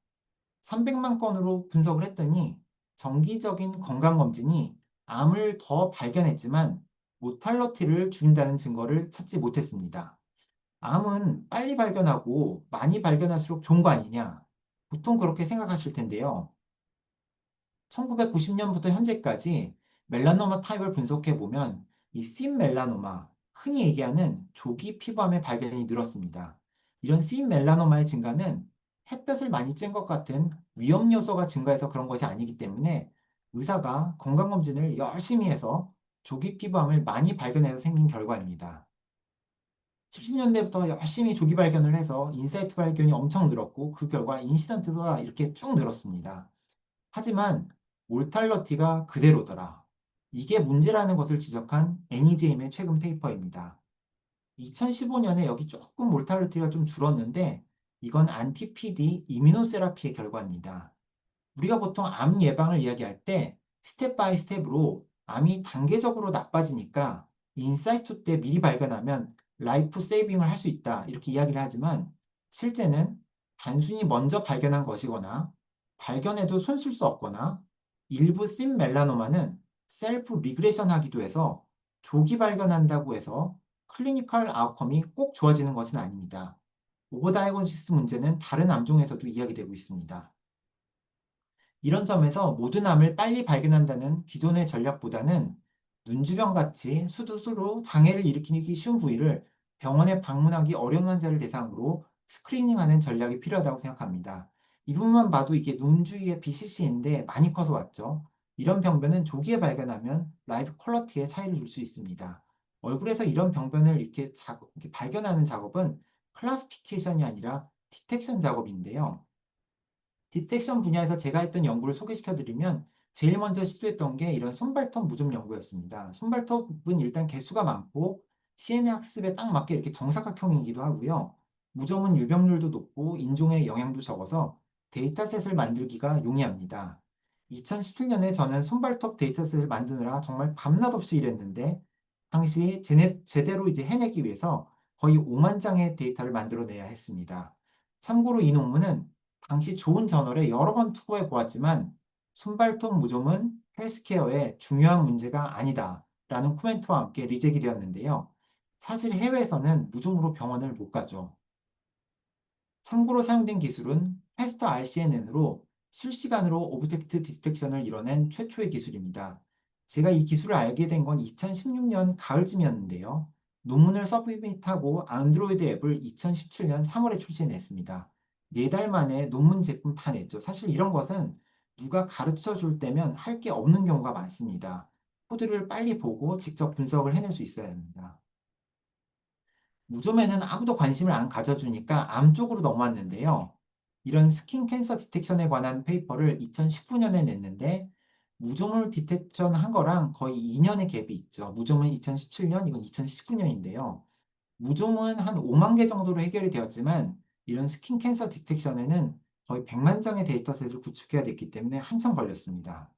300만 건으로 분석을 했더니 정기적인 건강검진이 암을 더 발견했지만 모탈러티를 줄인다는 증거를 찾지 못했습니다. 암은 빨리 발견하고 많이 발견할수록 좋은 거 아니냐? 보통 그렇게 생각하실 텐데요. 1990년부터 현재까지 멜라노마 타입을 분석해 보면 이 씬 멜라노마, 흔히 얘기하는 조기 피부암의 발견이 늘었습니다. 이런 씬 멜라노마의 증가는 햇볕을 많이 쬐는 것 같은 위험 요소가 증가해서 그런 것이 아니기 때문에 의사가 건강검진을 열심히 해서 조기 피부암을 많이 발견해서 생긴 결과입니다. 70년대부터 열심히 조기 발견을 해서 인사이트 발견이 엄청 늘었고 그 결과 인시던트가 이렇게 쭉 늘었습니다. 하지만 몰탈러티가 그대로더라. 이게 문제라는 것을 지적한 애니제임의 최근 페이퍼입니다. 2015년에 여기 조금 몰탈리티가 좀 줄었는데 이건 안티-PD 이뮤노세라피의 결과입니다. 우리가 보통 암 예방을 이야기할 때 스텝 바이 스텝으로 암이 단계적으로 나빠지니까 인사이트 때 미리 발견하면 라이프 세이빙을 할 수 있다 이렇게 이야기를 하지만 실제는 단순히 먼저 발견한 것이거나 발견해도 손쓸 수 없거나 일부 씬 멜라노마는 셀프 리그레션 하기도 해서 조기 발견한다고 해서 클리니컬 아웃컴이 꼭 좋아지는 것은 아닙니다. 오버다이거시스 문제는 다른 암종에서도 이야기되고 있습니다. 이런 점에서 모든 암을 빨리 발견한다는 기존의 전략보다는 눈주병 같이 수두수로 장애를 일으키기 쉬운 부위를 병원에 방문하기 어려운 환자를 대상으로 스크리닝하는 전략이 필요하다고 생각합니다. 이 부분만 봐도 이게 눈 주위의 BCC인데 많이 커서 왔죠. 이런 병변은 조기에 발견하면 라이프 퀄러티에 차이를 줄 수 있습니다. 얼굴에서 이런 병변을 이렇게 발견하는 작업은 클래시피케이션이 아니라 디텍션 작업인데요. 디텍션 분야에서 제가 했던 연구를 소개시켜 드리면 제일 먼저 시도했던 게 이런 손발톱 무좀 연구였습니다. 손발톱은 일단 개수가 많고 CNN 학습에 딱 맞게 이렇게 정사각형이기도 하고요. 무좀은 유병률도 높고 인종의 영향도 적어서 데이터셋을 만들기가 용이합니다. 2017년에 저는 손발톱 데이터셋을 만드느라 정말 밤낮 없이 일했는데 당시 제대로 이제 해내기 위해서 거의 5만 장의 데이터를 만들어내야 했습니다. 참고로 이 논문은 당시 좋은 저널에 여러 번 투고해 보았지만 손발톱 무좀은 헬스케어에 중요한 문제가 아니다라는 코멘트와 함께 리젝이 되었는데요. 사실 해외에서는 무좀으로 병원을 못 가죠. 참고로 사용된 기술은 패스터 RCNN으로 실시간으로 오브젝트 디텍션을 이뤄낸 최초의 기술입니다. 제가 이 기술을 알게 된 건 2016년 가을쯤이었는데요. 논문을 서브밋하고 안드로이드 앱을 2017년 3월에 출시했습니다. 4달 만에 논문 제품 다 냈죠. 사실 이런 것은 누가 가르쳐 줄 때면 할 게 없는 경우가 많습니다. 코드를 빨리 보고 직접 분석을 해낼 수 있어야 합니다. 무좀에는 아무도 관심을 안 가져주니까 암 쪽으로 넘어왔는데요. 이런 스킨 캔서 디텍션에 관한 페이퍼를 2019년에 냈는데 무좀을 디텍션 한 거랑 거의 2년의 갭이 있죠. 무좀은 2017년, 이건 2019년인데요. 무좀은 한 5만 개 정도로 해결이 되었지만 이런 스킨 캔서 디텍션에는 거의 100만 장의 데이터셋을 구축해야 됐기 때문에 한참 걸렸습니다.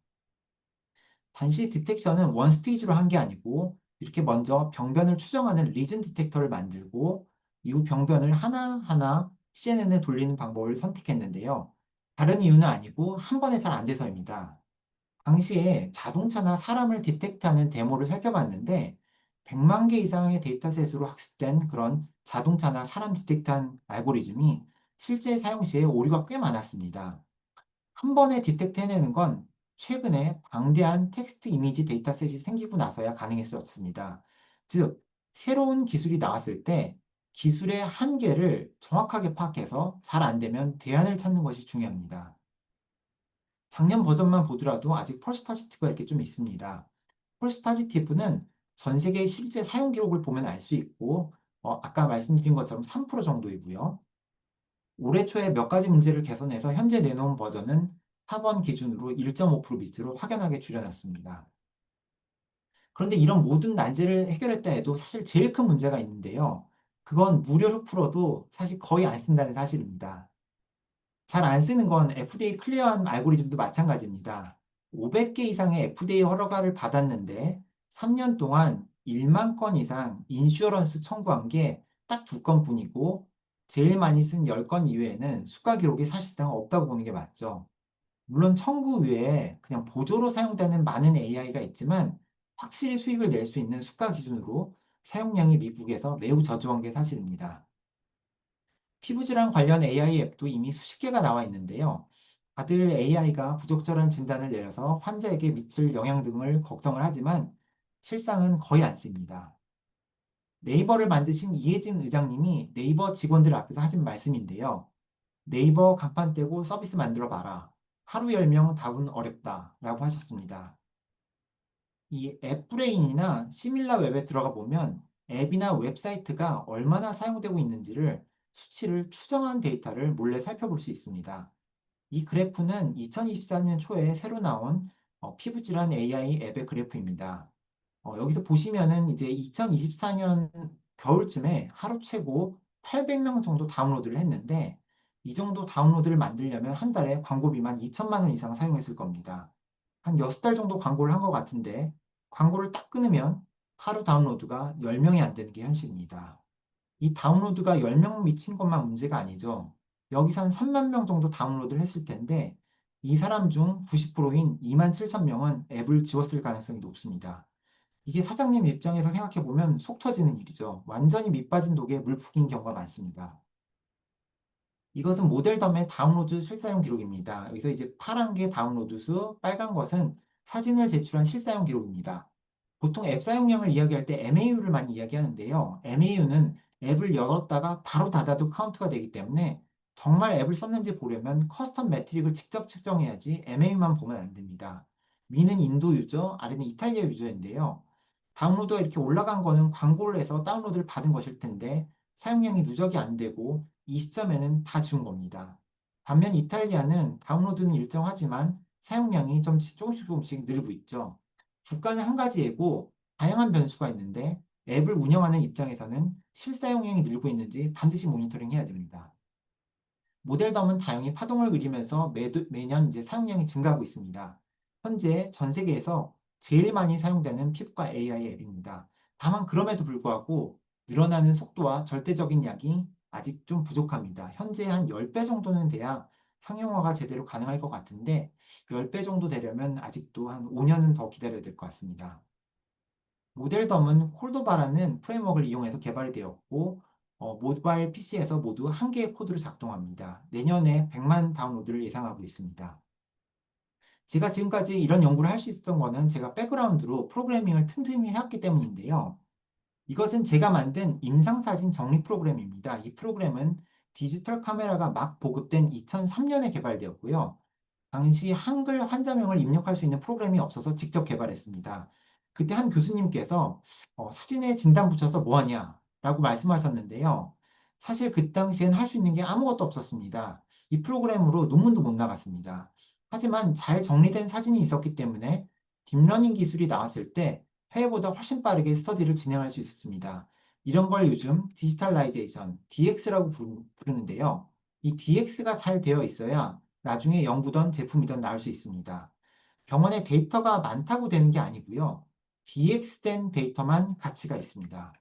단시 디텍션은 원 스테이지로 한 게 아니고 이렇게 먼저 병변을 추정하는 리즌 디텍터를 만들고 이후 병변을 하나하나 CNN을 돌리는 방법을 선택했는데요. 다른 이유는 아니고 한 번에 잘 안 돼서입니다. 당시에 자동차나 사람을 디텍트하는 데모를 살펴봤는데 100만 개 이상의 데이터셋으로 학습된 그런 자동차나 사람 디텍트한 알고리즘이 실제 사용 시에 오류가 꽤 많았습니다. 한 번에 디텍트 해내는 건 최근에 방대한 텍스트 이미지 데이터셋이 생기고 나서야 가능했었습니다. 즉, 새로운 기술이 나왔을 때 기술의 한계를 정확하게 파악해서 잘 안 되면 대안을 찾는 것이 중요합니다. 작년 버전만 보더라도 아직 펄스 파지티브가 이렇게 좀 있습니다. 펄스 파지티브는 전 세계 실제 사용 기록을 보면 알 수 있고, 아까 말씀드린 것처럼 3% 정도이고요. 올해 초에 몇 가지 문제를 개선해서 현재 내놓은 버전은 4번 기준으로 1.5% 밑으로 확연하게 줄여놨습니다. 그런데 이런 모든 난제를 해결했다 해도 사실 제일 큰 문제가 있는데요. 그건 무료로 풀어도 사실 거의 안 쓴다는 사실입니다. 잘 안 쓰는 건 FDA 클리어한 알고리즘도 마찬가지입니다. 500개 이상의 FDA 허가를 받았는데 3년 동안 1만 건 이상 인슈어런스 청구한 게 딱 2건뿐이고 제일 많이 쓴 10건 이외에는 수가 기록이 사실상 없다고 보는 게 맞죠. 물론 청구 외에 그냥 보조로 사용되는 많은 AI가 있지만 확실히 수익을 낼 수 있는 수가 기준으로 사용량이 미국에서 매우 저조한 게 사실입니다. 피부질환 관련 AI 앱도 이미 수십 개가 나와 있는데요. 다들 AI가 부적절한 진단을 내려서 환자에게 미칠 영향 등을 걱정을 하지만 실상은 거의 안 씁니다. 네이버를 만드신 이혜진 의장님이 네이버 직원들 앞에서 하신 말씀인데요. 네이버 간판 떼고 서비스 만들어 봐라. 하루 10명 답은 어렵다. 라고 하셨습니다. 이 앱브레인이나 시밀라 웹에 들어가 보면 앱이나 웹사이트가 얼마나 사용되고 있는지를 수치를 추정한 데이터를 몰래 살펴볼 수 있습니다. 이 그래프는 2024년 초에 새로 나온 피부질환 AI 앱의 그래프입니다. 여기서 보시면은 이제 2024년 겨울쯤에 하루 최고 800명 정도 다운로드를 했는데 이 정도 다운로드를 만들려면 한 달에 광고비만 2천만 원 이상 사용했을 겁니다. 한 6달 정도 광고를 한 것 같은데 광고를 딱 끊으면 하루 다운로드가 10명이 안 되는 게 현실입니다. 이 다운로드가 10명 미친 것만 문제가 아니죠. 여기서 한 3만 명 정도 다운로드를 했을 텐데 이 사람 중 90%인 2만 7천 명은 앱을 지웠을 가능성이 높습니다. 이게 사장님 입장에서 생각해 보면 속 터지는 일이죠. 완전히 밑 빠진 독에 물 붓긴 경우가 많습니다. 이것은 모델덤의 다운로드 실사용 기록입니다. 여기서 이제 파란 게 다운로드 수, 빨간 것은 사진을 제출한 실사용 기록입니다. 보통 앱 사용량을 이야기할 때 MAU를 많이 이야기하는데요. MAU는 앱을 열었다가 바로 닫아도 카운트가 되기 때문에 정말 앱을 썼는지 보려면 커스텀 매트릭을 직접 측정해야지 MAU만 보면 안 됩니다. 위는 인도 유저, 아래는 이탈리아 유저인데요. 다운로드가 이렇게 올라간 거는 광고를 해서 다운로드를 받은 것일 텐데 사용량이 누적이 안 되고 이 시점에는 다 지운 겁니다. 반면 이탈리아는 다운로드는 일정하지만 사용량이 좀 조금씩 늘고 있죠. 국가는 한 가지이고 다양한 변수가 있는데 앱을 운영하는 입장에서는 실사용량이 늘고 있는지 반드시 모니터링 해야 됩니다. 모델덤은 다양히 파동을 그리면서 매년 이제 사용량이 증가하고 있습니다. 현재 전 세계에서 제일 많이 사용되는 피부과 AI 앱입니다. 다만 그럼에도 불구하고 늘어나는 속도와 절대적인 약이 아직 좀 부족합니다. 현재 한 10배 정도는 돼야 상용화가 제대로 가능할 것 같은데 10배 정도 되려면 아직도 한 5년은 더 기다려야 될 것 같습니다. 모델덤은 콜도바라는 프레임워크를 이용해서 개발이 되었고 모바일 PC에서 모두 한 개의 코드를 작동합니다. 내년에 100만 다운로드를 예상하고 있습니다. 제가 지금까지 이런 연구를 할 수 있었던 거는 제가 백그라운드로 프로그래밍을 틈틈이 해왔기 때문인데요. 이것은 제가 만든 임상사진 정리 프로그램입니다. 이 프로그램은 디지털 카메라가 막 보급된 2003년에 개발되었고요. 당시 한글 환자명을 입력할 수 있는 프로그램이 없어서 직접 개발했습니다. 그때 한 교수님께서 사진에 진단 붙여서 뭐하냐 라고 말씀하셨는데요. 사실 그 당시엔 할 수 있는 게 아무것도 없었습니다. 이 프로그램으로 논문도 못 나갔습니다. 하지만 잘 정리된 사진이 있었기 때문에 딥러닝 기술이 나왔을 때 해외보다 훨씬 빠르게 스터디를 진행할 수 있었습니다. 이런 걸 요즘 디지털라이제이션, DX라고 부르는데요. 이 DX가 잘 되어 있어야 나중에 연구든 제품이든 나올 수 있습니다. 병원에 데이터가 많다고 되는 게 아니고요. DX된 데이터만 가치가 있습니다.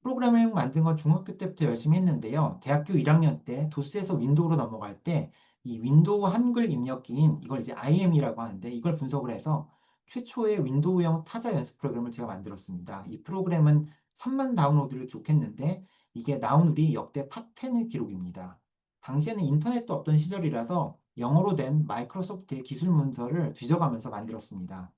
프로그램을 만든 건 중학교 때부터 열심히 했는데요. 대학교 1학년 때 도스에서 윈도우로 넘어갈 때 이 윈도우 한글 입력기인 이걸 이제 IM이라고 하는데 이걸 분석을 해서 최초의 윈도우형 타자 연습 프로그램을 제가 만들었습니다. 이 프로그램은 3만 다운로드를 기록했는데 이게 나온 우리 역대 탑 10의 기록입니다. 당시에는 인터넷도 없던 시절이라서 영어로 된 마이크로소프트의 기술 문서를 뒤져가면서 만들었습니다.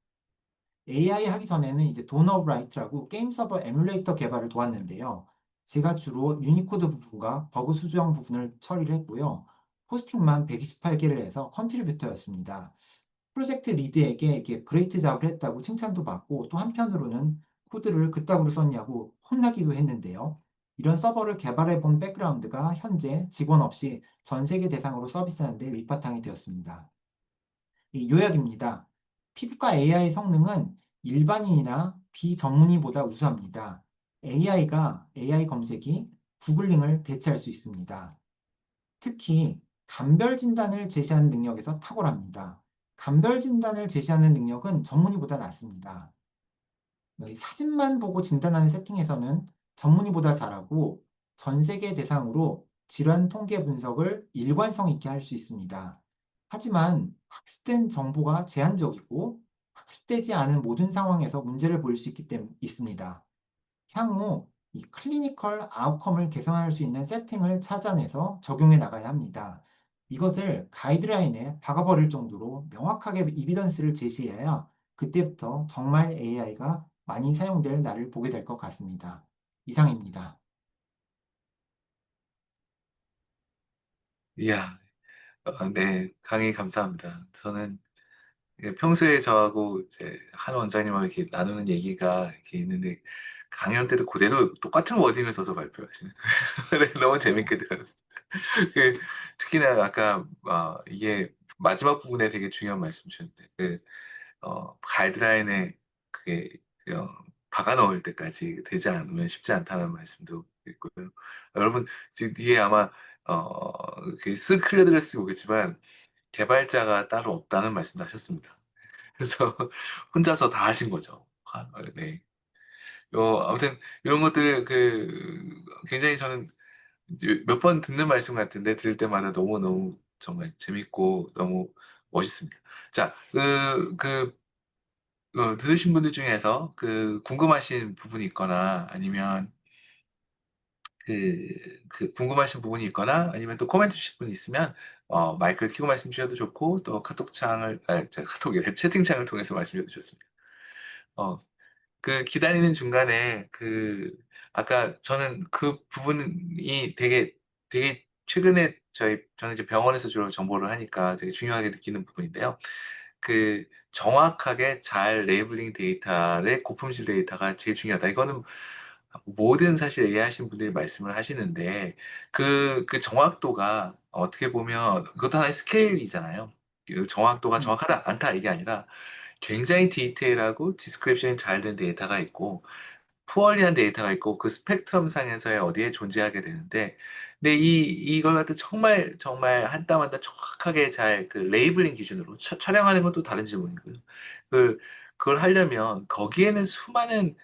AI 하기 전에는 이제 돈 오브 라이트라고 게임 서버 에뮬레이터 개발을 도왔는데요. 제가 주로 유니코드 부분과 버그 수정 부분을 처리를 했고요. 호스팅만 128개를 해서 컨트리뷰터였습니다. 프로젝트 리드에게 이게 그레이트 작업을 했다고 칭찬도 받고 또 한편으로는 코드를 그따구로 썼냐고 혼나기도 했는데요. 이런 서버를 개발해 본 백그라운드가 현재 직원 없이 전 세계 대상으로 서비스하는 데 밑바탕이 되었습니다. 이 요약입니다. 피부과 AI 성능은 일반인이나 비전문의보다 우수합니다. AI 검색이 구글링을 대체할 수 있습니다. 특히 감별 진단을 제시하는 능력에서 탁월합니다. 감별 진단을 제시하는 능력은 전문의보다 낮습니다. 사진만 보고 진단하는 세팅에서는 전문의보다 잘하고 전 세계 대상으로 질환 통계 분석을 일관성 있게 할 수 있습니다. 하지만 학습된 정보가 제한적이고 학습되지 않은 모든 상황에서 문제를 보일 수 있기 때문에 있습니다. 향후 이 클리니컬 아웃컴을 개선할 수 있는 세팅을 찾아내서 적용해 나가야 합니다. 이것을 가이드라인에 박아버릴 정도로 명확하게 이비던스를 제시해야 그때부터 정말 AI가 많이 사용될 날을 보게 될 것 같습니다. 이상입니다. 이야, 네, 강의 감사합니다. 저는 평소에 저하고 이제 한 원장님하고 이렇게 나누는 얘기가 이렇게 있는데 강연 때도 그대로 똑같은 워딩을 써서 발표하시는 거예요. 네, 너무 재밌게 들었어요. 그, 특히나 아까 이게 마지막 부분에 되게 중요한 말씀 주셨는데 가이드라인에 그게 박아 넣을 때까지 되지 않으면 쉽지 않다는 말씀도 있고요. 여러분 지금 뒤에 아마 이렇게 쓱 흘려들었으면 오겠지만 개발자가 따로 없다는 말씀도 하셨습니다. 그래서 혼자서 다 하신 거죠. 네. 아무튼 이런 것들 굉장히 저는 몇 번 듣는 말씀 같은데 들을 때마다 너무너무 정말 재밌고 너무 멋있습니다. 자, 들으신 분들 중에서 궁금하신 부분이 있거나 아니면 궁금하신 부분이 있거나 아니면 또 코멘트 주실 분이 있으면 마이크를 켜고 말씀 주셔도 좋고 또 카톡창을 카톡이 채팅창을 통해서 말씀 주셔도 좋습니다. 어, 기다리는 중간에 아까 저는 그 부분이 되게 최근에 저는 이제 병원에서 주로 정보를 하니까 되게 중요하게 느끼는 부분인데요. 정확하게 잘 레이블링 데이터의 고품질 데이터가 제일 중요하다. 이거는 모든 사실 AI 하시는 분들이 말씀을 하시는데 그 정확도가 어떻게 보면 그것도 하나의 스케일이잖아요. 그 정확도가 예. 정확하다 않다 이게 아니라 굉장히 디테일하고 디스크립션이 잘 된 데이터가 있고 푸얼리한 데이터가 있고 그 스펙트럼 상에서의 어디에 존재하게 되는데 근데 이걸 갖다 정말 정말 한 땀 한 땀 정확하게 잘 레이블링 기준으로 촬영하는 건 또 다른 질문이고요. 그 그걸 하려면 거기에는 수많은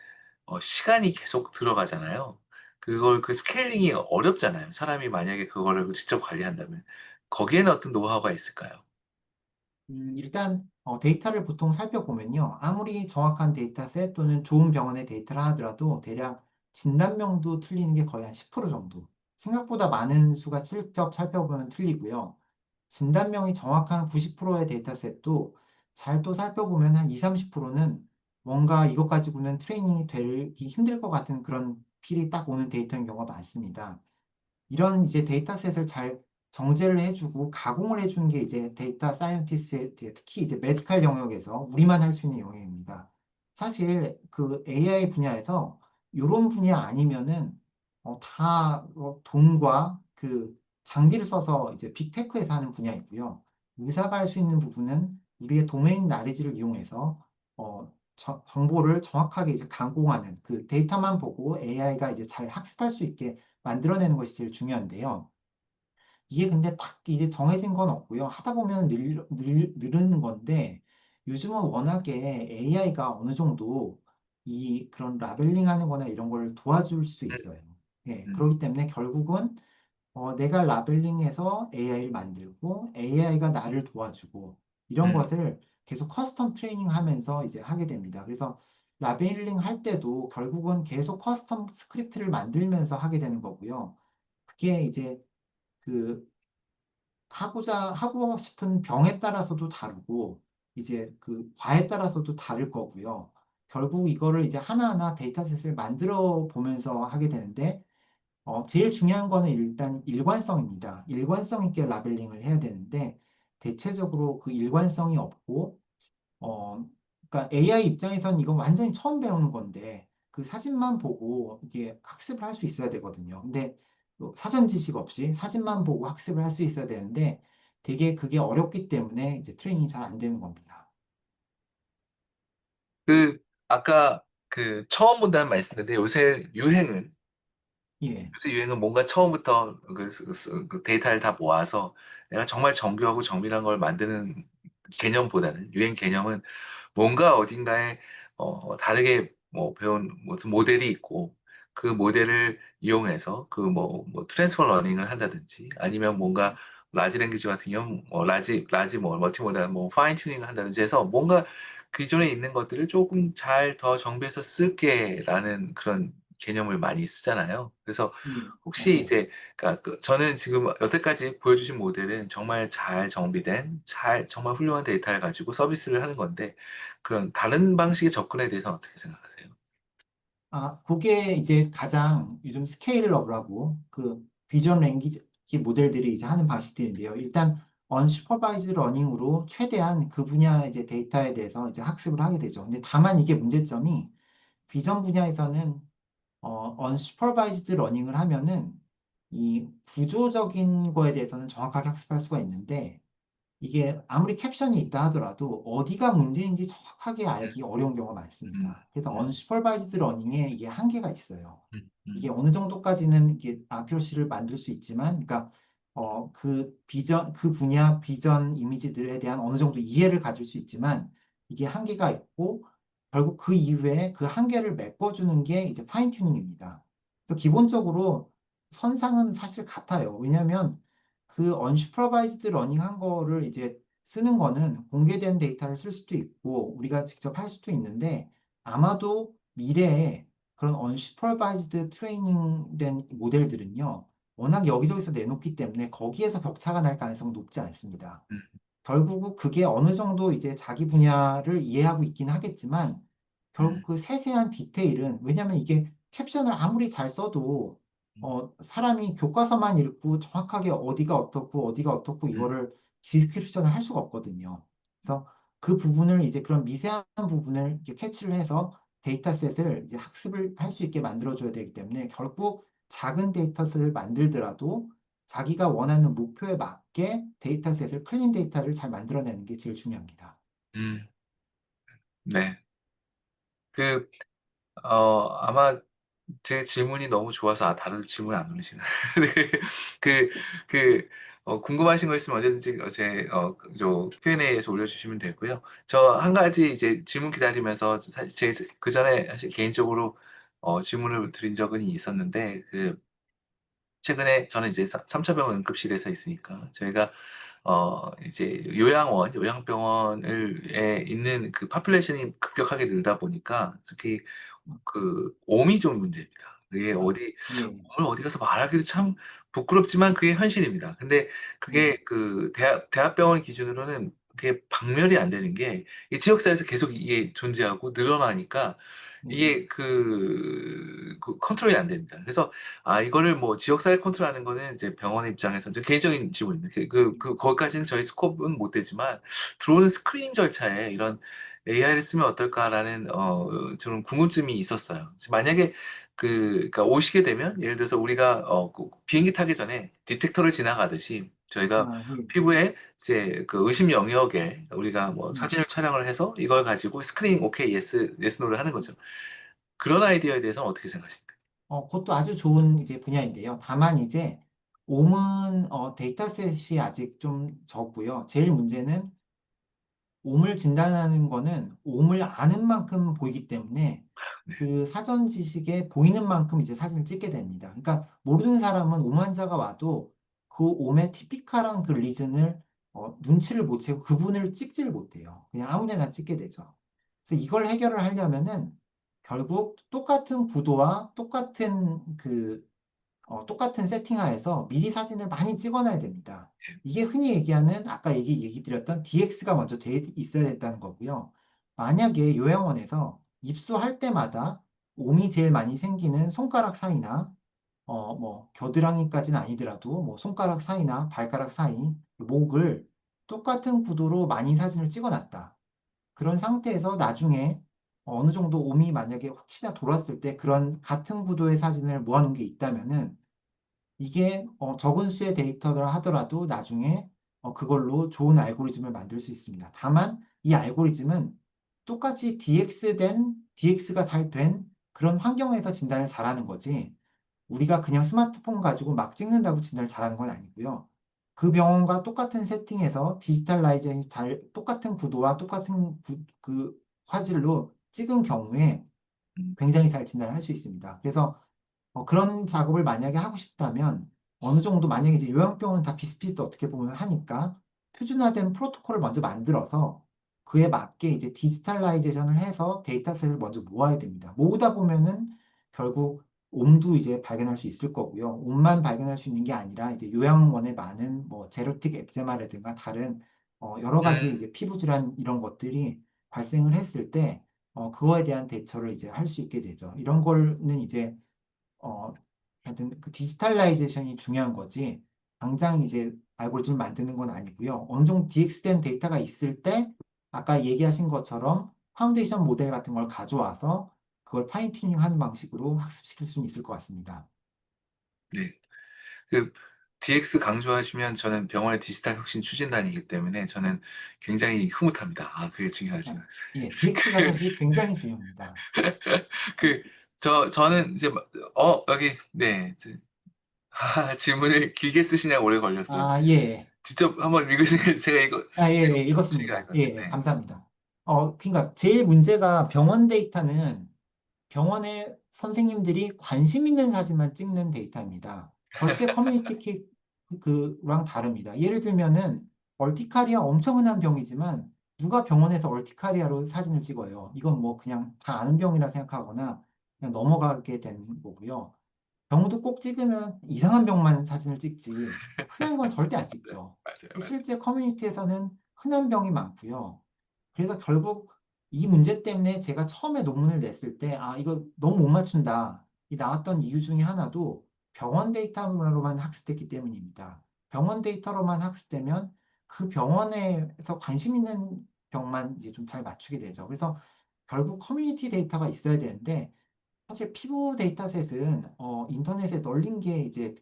시간이 계속 들어가잖아요. 그 스케일링이 어렵잖아요. 사람이 만약에 그거를 직접 관리한다면 거기에는 어떤 노하우가 있을까요? 일단 데이터를 보통 살펴보면요. 아무리 정확한 데이터셋 또는 좋은 병원의 데이터를 하더라도 대략 진단명도 틀리는 게 거의 한 10% 정도. 생각보다 많은 수가 실적 살펴보면 틀리고요. 진단명이 정확한 90%의 데이터셋도 잘 또 살펴보면 한 2, 30%는 뭔가 이것 가지고는 트레이닝이 되기 힘들 것 같은 그런 필이 딱 오는 데이터인 경우가 많습니다. 이런 이제 데이터셋을 잘 정제를 해주고 가공을 해주는 게 이제 데이터 사이언티스트의 특히 이제 메디칼 영역에서 우리만 할 수 있는 영역입니다. 사실 그 AI 분야에서 이런 분야 아니면은 다 돈과 그 장비를 써서 이제 빅테크에서 하는 분야이고요. 의사가 할 수 있는 부분은 우리의 도메인 나레지를 이용해서 정보를 정확하게 이제 가공하는 그 데이터만 보고 AI가 이제 잘 학습할 수 있게 만들어내는 것이 제일 중요한데요. 이게 근데 딱 이제 정해진 건 없고요. 하다 보면 늘는 건데 요즘은 워낙에 AI가 어느 정도 이 그런 라벨링 하는 거나 이런 걸 도와줄 수 음, 있어요. 예, 음, 그렇기 때문에 결국은 내가 라벨링해서 AI를 만들고 AI가 나를 도와주고 이런 음, 것을 계속 커스텀 트레이닝 하면서 이제 하게 됩니다. 그래서 라벨링 할 때도 결국은 계속 커스텀 스크립트를 만들면서 하게 되는 거고요. 그게 이제 그 하고 싶은 병에 따라서도 다르고 이제 그 과에 따라서도 다를 거고요. 결국 이거를 이제 하나하나 데이터셋을 만들어 보면서 하게 되는데 제일 중요한 거는 일단 일관성입니다. 일관성 있게 라벨링을 해야 되는데, 대체적으로 그 일관성이 없고, 그러니까 AI 입장에서는 이건 완전히 처음 배우는 건데, 그 사진만 보고 이게 학습을 할 수 있어야 되거든요. 근데 사전 지식 없이 사진만 보고 학습을 할 수 있어야 되는데, 되게 그게 어렵기 때문에 이제 트레이닝이 잘 안 되는 겁니다. 아까 처음 본다는 말씀인데 예, 요새 유행은 뭔가 처음부터 데이터를 다 모아서 내가 정말 정교하고 정밀한 걸 만드는 개념보다는 유행 개념은 뭔가 어딘가에 다르게 배운 무슨 모델이 있고 그 모델을 이용해서 트랜스퍼 러닝을 한다든지 아니면 뭔가 라지 랭귀지 같은 경우 라지 멀티모달 파인 튜닝을 한다든지 해서 뭔가 기존에 있는 것들을 조금 잘 더 정비해서 쓸게라는 그런 개념을 많이 쓰잖아요. 그래서 예, 혹시 맞아요. 이제 그러니까 저는 지금 여태까지 보여주신 모델은 정말 잘 정비된 정말 훌륭한 데이터를 가지고 서비스를 하는 건데 그런 다른 방식의 접근에 대해서 어떻게 생각하세요? 그게 이제 가장 요즘 스케일러라고 그 비전 랭귀지 모델들이 이제 하는 방식들인데요. 일단 언슈퍼바이즈 러닝으로 최대한 그 분야 이제 데이터에 대해서 이제 학습을 하게 되죠. 근데 다만 이게 문제점이 비전 분야에서는 언슈퍼바이즈드 러닝을 하면은 이 구조적인 거에 대해서는 정확하게 학습할 수가 있는데 이게 아무리 캡션이 있다 하더라도 어디가 문제인지 정확하게 음, 알기 어려운 경우가 음, 많습니다. 그래서 음, 언슈퍼바이즈드 러닝에 이게 한계가 있어요. 이게 음, 어느 정도까지는 이게 아큐러시를 만들 수 있지만, 그러니까 그 분야 비전 이미지들에 대한 어느 정도 이해를 가질 수 있지만 이게 한계가 있고 결국 그 이후에 그 한계를 메꿔주는 게 이제 파인 튜닝입니다. 그래서 기본적으로 선상은 사실 같아요. 왜냐하면 그 언슈퍼바이즈드 러닝 한 거를 이제 쓰는 거는 공개된 데이터를 쓸 수도 있고 우리가 직접 할 수도 있는데 아마도 미래에 그런 unsupervised 트레이닝 된 모델들은요, 워낙 여기저기서 내놓기 때문에 거기에서 격차가 날 가능성은 높지 않습니다. 음, 결국 그게 어느 정도 이제 자기 분야를 이해하고 있긴 하겠지만, 결국 음, 그 세세한 디테일은, 왜냐면 이게 캡션을 아무리 잘 써도, 사람이 교과서만 읽고 정확하게 어디가 어떻고 어디가 어떻고 음, 이거를 디스크립션을 할 수가 없거든요. 그래서 그 부분을 이제 그런 미세한 부분을 이렇게 캐치를 해서 데이터셋을 이제 학습을 할 수 있게 만들어줘야 되기 때문에 결국 작은 데이터셋을 만들더라도 자기가 원하는 목표에 맞게 데이터셋을 클린 데이터를 잘 만들어내는 게 제일 중요합니다. 음, 네. 그, 아마 제 질문이 너무 좋아서 다들 질문 안 올리시나. 네. 그, 궁금하신 거 있으면 언제든지 저 Q&A에서 올려주시면 되고요. 저 한 가지 이제 질문 기다리면서 사실 그 전에 사실 개인적으로 질문을 드린 적은 있었는데, 최근에 저는 이제 삼차병원 응급실에서 있으니까 저희가 이제 요양병원에 있는 그 파퓰레이션이 급격하게 늘다 보니까 특히 그 몸이 좀 문제입니다. 그게 예, 몸을 어디 가서 말하기도 참 부끄럽지만 그게 현실입니다. 근데 예, 그게 그 대학병원 기준으로는 그게 박멸이 안 되는 게 이 지역사회에서 계속 이게 존재하고 늘어나니까 예, 이게 그 컨트롤이 안 됩니다. 그래서 이거를 뭐 지역사회 컨트롤하는 거는 이제 병원의 입장에서 이제 개인적인 질문입니다. 거기까지는 저희 스코프는 못 되지만 들어오는 스크리닝 절차에 이런 AI를 쓰면 어떨까라는 저는 궁금증이 있었어요. 만약에 그러니까 오시게 되면 예를 들어서 우리가 그 비행기 타기 전에 디텍터를 지나가듯이 저희가 예, 피부에 이제 그 의심 영역에 우리가 뭐 예. 사진을 촬영을 해서 이걸 가지고 스크리닝 오케이 예스 노를 하는 거죠. 그런 아이디어에 대해서는 어떻게 생각하십니까? 그것도 아주 좋은 이제 분야인데요. 다만 이제 옴은 데이터셋이 아직 좀 적고요. 제일 문제는 옴을 진단하는 거는 옴을 아는 만큼 보이기 때문에 네. 그 사전 지식에 보이는 만큼 이제 사진을 찍게 됩니다. 그러니까 모르는 사람은 옴 환자가 와도 그 옴의 티피컬한 그 리즌을 눈치를 못 채고 그분을 찍지를 못해요. 그냥 아무 데나 찍게 되죠. 그래서 이걸 해결을 하려면은 결국 똑같은 구도와 똑같은 세팅하에서 미리 사진을 많이 찍어놔야 됩니다. 이게 흔히 얘기하는 아까 얘기 드렸던 DX가 먼저 돼 있어야 된다는 거고요. 만약에 요양원에서 입수할 때마다 옴이 제일 많이 생기는 손가락 사이나 뭐 겨드랑이까지는 아니더라도 뭐 손가락 사이나 발가락 사이, 목을 똑같은 구도로 많이 사진을 찍어놨다. 그런 상태에서 나중에 어느 정도 옴이 만약에 혹시나 돌았을 때 그런 같은 구도의 사진을 모아놓은 게 있다면은 이게 적은 수의 데이터를 하더라도 나중에 그걸로 좋은 알고리즘을 만들 수 있습니다. 다만 이 알고리즘은 똑같이 DX가 잘 된 그런 환경에서 진단을 잘하는 거지 우리가 그냥 스마트폰 가지고 막 찍는다고 진단을 잘하는 건 아니고요. 그 병원과 똑같은 세팅에서 디지털라이제이션이 똑같은 구도와 똑같은 그 화질로 찍은 경우에 음, 굉장히 잘 진단을 할 수 있습니다. 그래서 그런 작업을 만약에 하고 싶다면 어느 정도 만약에 이제 요양병원 다 비슷비슷 어떻게 보면 하니까 표준화된 프로토콜을 먼저 만들어서 그에 맞게 이제 디지털라이제이션을 해서 데이터셋을 먼저 모아야 됩니다. 모으다 보면은 결국 옴도 이제 발견할 수 있을 거고요. 옴만 발견할 수 있는 게 아니라 이제 요양원에 많은 뭐 제로틱 엑제마라든가 다른 여러 가지 음, 이제 피부 질환 이런 것들이 발생을 했을 때 그거에 대한 대처를 이제 할 수 있게 되죠. 이런 거는 이제 어, 하여튼 그 디지털라이제이션이 중요한 거지. 당장 이제 알고리즘을 만드는 건 아니고요. 어느 정도 DX된 데이터가 있을 때 아까 얘기하신 것처럼 파운데이션 모델 같은 걸 가져와서 그걸 파인 튜닝 하는 방식으로 학습시킬 수는 있을 것 같습니다. 네. 그 DX 강조하시면 저는 병원의 디지털 혁신 추진단이기 때문에 저는 굉장히 흐뭇합니다. 그게 아, 중요하지만. 예, DX가 사실 굉장히 중요합니다. 그, 저는 이제, 여기, 네. 질문을 길게 쓰시냐고 오래 걸렸어요. 아, 예. 직접 한번 읽으시면 제가 아, 예, 예, 읽으시니까 알 읽었습니다. 것 예, 같아요. 예, 네. 감사합니다. 그러니까 제일 문제가 병원 데이터는 병원의 선생님들이 관심 있는 사진만 찍는 데이터입니다. 절대 그랑 다릅니다. 예를 들면은 얼티카리아 엄청 흔한 병이지만 누가 병원에서 얼티카리아로 사진을 찍어요. 이건 뭐 그냥 다 아는 병이라 생각하거나 그냥 넘어가게 되는 거고요. 병도 꼭 찍으면 이상한 병만 사진을 찍지 흔한 건 절대 안 네, 찍죠. 맞아요, 근데 맞아요. 실제 커뮤니티에서는 흔한 병이 많고요. 그래서 결국 이 문제 때문에 제가 처음에 논문을 냈을 때, 아, 이거 너무 못 맞춘다. 이 나왔던 이유 중에 하나도 병원 데이터로만 학습됐기 때문입니다. 병원 데이터로만 학습되면 그 병원에서 관심 있는 병만 이제 좀 잘 맞추게 되죠. 그래서 결국 커뮤니티 데이터가 있어야 되는데, 사실 피부 데이터셋은 인터넷에 널린 게 이제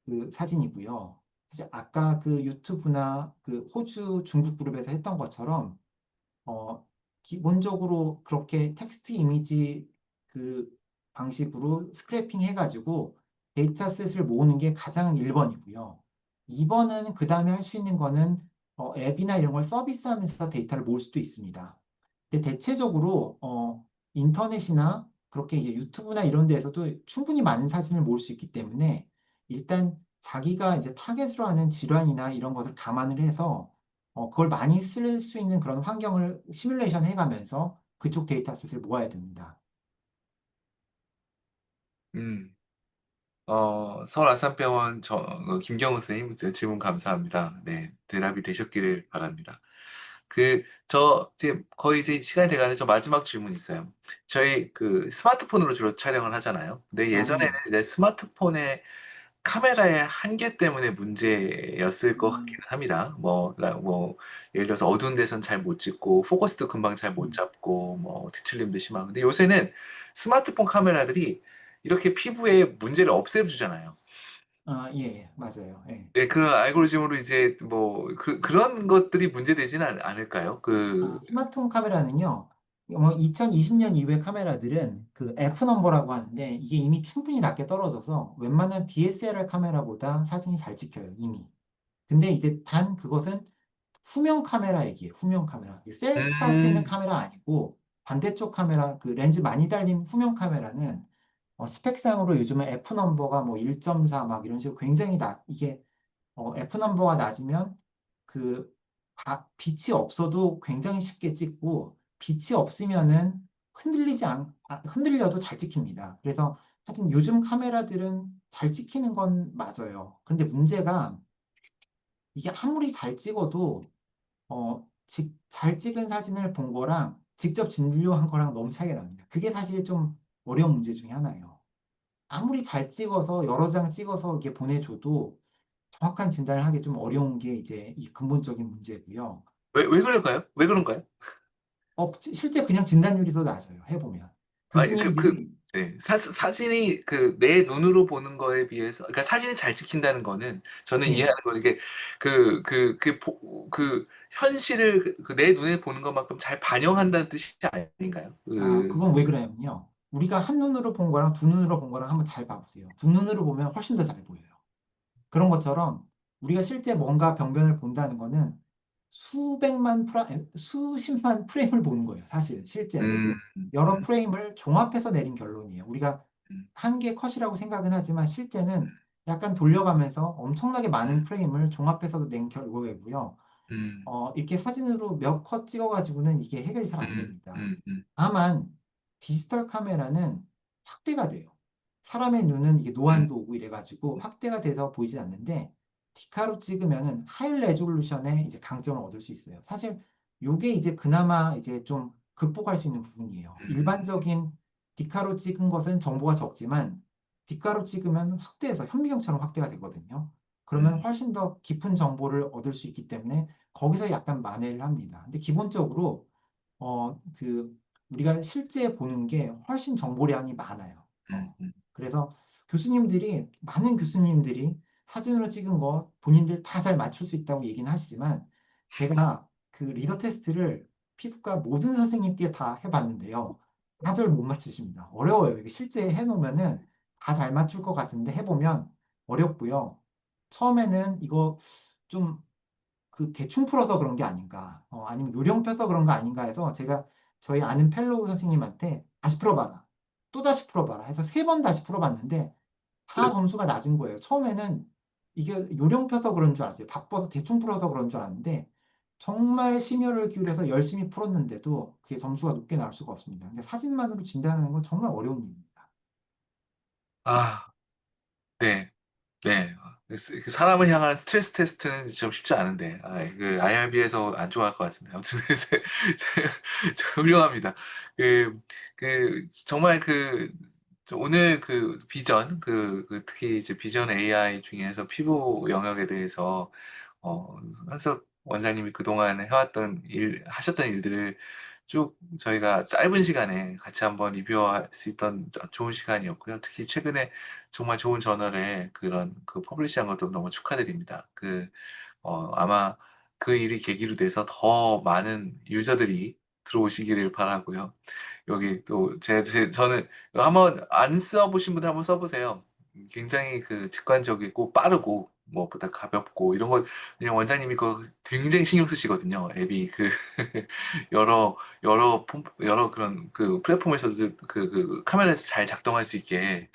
그 사진이고요. 사실 아까 그 유튜브나 그 호주 중국 그룹에서 했던 것처럼 어, 기본적으로 그렇게 텍스트 이미지 그 방식으로 스크래핑 해가지고 데이터셋을 모으는 게 가장 1번이고요. 2번은 그 다음에 할 수 있는 거는 앱이나 이런 걸 서비스하면서 데이터를 모을 수도 있습니다. 근데 대체적으로 인터넷이나 그렇게 이제 유튜브나 이런 데에서도 충분히 많은 사진을 모을 수 있기 때문에 일단 자기가 이제 타겟으로 하는 질환이나 이런 것을 감안을 해서 그걸 많이 쓸 수 있는 그런 환경을 시뮬레이션 해가면서 그쪽 데이터셋을 모아야 됩니다. 음. 서울 아산병원 김경호 선생님 질문 감사합니다. 네, 대답이 되셨기를 바랍니다. 이제 거의 이제 시간이 돼가는 저 마지막 질문 있어요. 저희 그 스마트폰으로 주로 촬영을 하잖아요. 근데 아, 예전에는 예. 이제 스마트폰의 카메라의 한계 때문에 문제였을 것 같기는 음, 합니다. 예를 들어서 어두운 데선 잘 못 찍고, 포커스도 금방 잘 못 음. 잡고, 뭐, 뒤틀림도 심하고. 근데 요새는 스마트폰 카메라들이 이렇게 피부에 문제를 없애주잖아요. 아, 예, 예. 맞아요. 예. 네, 그 알고리즘으로 이제 그런 것들이 문제되지는 않을까요? 아, 스마트폰 카메라는요, 2020년 이후의 카메라들은 그 F 넘버라고 하는데 이게 이미 충분히 낮게 떨어져서 웬만한 DSLR 카메라보다 사진이 잘 찍혀요, 이미. 근데 이제 단 그것은 후면 카메라 얘기예요. 후면 카메라. 이게 셀카 찍는 음, 카메라 아니고 반대쪽 카메라, 그 렌즈 많이 달린 후면 카메라는 스펙상으로 요즘은 F 넘버가 뭐 1.4 막 이런 식으로 굉장히 이게 F 넘버가 낮으면 그 빛이 없어도 굉장히 쉽게 찍고 빛이 없으면은 흔들려도 잘 찍힙니다. 그래서 하여튼 요즘 카메라들은 잘 찍히는 건 맞아요. 근데 문제가 이게 아무리 잘 찍어도 잘 찍은 사진을 본 거랑 직접 진료한 거랑 너무 차이가 납니다. 그게 사실 좀 어려운 문제 중에 하나예요. 아무리 잘 찍어서 여러 장 찍어서 이게 보내줘도 정확한 진단을 하기 좀 어려운 게 이제 이 근본적인 문제고요. 왜 그럴까요? 왜 그런가요? 실제 그냥 진단율이 더 낮아요. 해보면. 아니, 교수님들이 네. 사진이 내 눈으로 보는 거에 비해서, 그러니까 사진이 잘 찍힌다는 거는 저는 예, 이해하는 거는 이게 현실을 내 눈에 보는 것만큼 잘 반영한다는 뜻이 아닌가요? 그건 왜 그러냐면요. 우리가 한 눈으로 본 거랑 두 눈으로 본 거랑 한번 잘 봐보세요. 두 눈으로 보면 훨씬 더 잘 보여요. 그런 것처럼 우리가 실제 뭔가 병변을 본다는 거는 수십만 프레임을 보는 거예요. 사실 실제로 음, 여러 음, 프레임을 종합해서 내린 결론이에요. 우리가 음, 한 개 컷이라고 생각은 하지만 실제는 약간 돌려가면서 엄청나게 많은 프레임을 종합해서 낸 결과이고요. 음, 이렇게 사진으로 몇 컷 찍어가지고는 이게 해결이 잘 안 음, 됩니다. 음, 음, 다만 디지털 카메라는 확대가 돼요. 사람의 눈은 이게 음, 노안도 오고 이래가지고 확대가 돼서 보이진 않는데 디카로 찍으면은 하이 레졸루션의 이제 강점을 얻을 수 있어요. 사실 요게 이제 그나마 이제 좀 극복할 수 있는 부분이에요. 음, 일반적인 디카로 찍은 것은 정보가 적지만 디카로 찍으면 확대해서 현미경처럼 확대가 되거든요. 그러면 음, 훨씬 더 깊은 정보를 얻을 수 있기 때문에 거기서 약간 만회를 합니다. 근데 기본적으로 우리가 실제 보는 게 훨씬 정보량이 많아요. 음, 음. 그래서 많은 교수님들이 사진으로 찍은 거 본인들 다 잘 맞출 수 있다고 얘기는 하시지만 제가 그 리더 테스트를 피부과 모든 선생님께 다 해봤는데요. 다들 못 맞추십니다. 어려워요. 이게 실제 해놓으면은 다 잘 맞출 것 같은데 해보면 어렵고요. 처음에는 이거 좀 대충 풀어서 그런 게 아닌가, 아니면 요령 펴서 그런 거 아닌가 해서 제가 저희 아는 펠로우 선생님한테 다시 풀어봐라. 또 다시 풀어봐라 해서 3번 다시 풀어봤는데 다 그, 점수가 낮은 거예요. 처음에는 이게 요령 펴서 그런 줄 알았어요. 바빠서 대충 풀어서 그런 줄 알았는데 정말 심혈을 기울여서 열심히 풀었는데도 그게 점수가 높게 나올 수가 없습니다. 근데 사진만으로 진단하는 건 정말 어려운 일입니다. 아, 네. 네. 그 사람을 향한 스트레스 테스트는 좀 쉽지 않은데, 그 IRB에서 안 좋아할 것 같은데. 아무튼, 훌륭합니다. 그, 정말 오늘 특히 이제 비전 AI 중에서 피부 영역에 대해서, 한석 원장님이 그동안 하셨던 일들을 쭉 저희가 짧은 시간에 같이 한번 리뷰할 수 있던 좋은 시간이었고요. 특히 최근에 정말 좋은 저널에 그 퍼블리시한 것도 너무 축하드립니다. 아마 그 일이 계기로 돼서 더 많은 유저들이 들어오시기를 바라고요. 여기 또 저는 이거 한번 안 써보신 분들 한번 써보세요. 굉장히 직관적이고 빠르고 무엇보다 가볍고 이런 거 그냥 원장님이 그거 굉장히 신경 쓰시거든요. 앱이 여러 그런 플랫폼에서도 카메라에서 잘 작동할 수 있게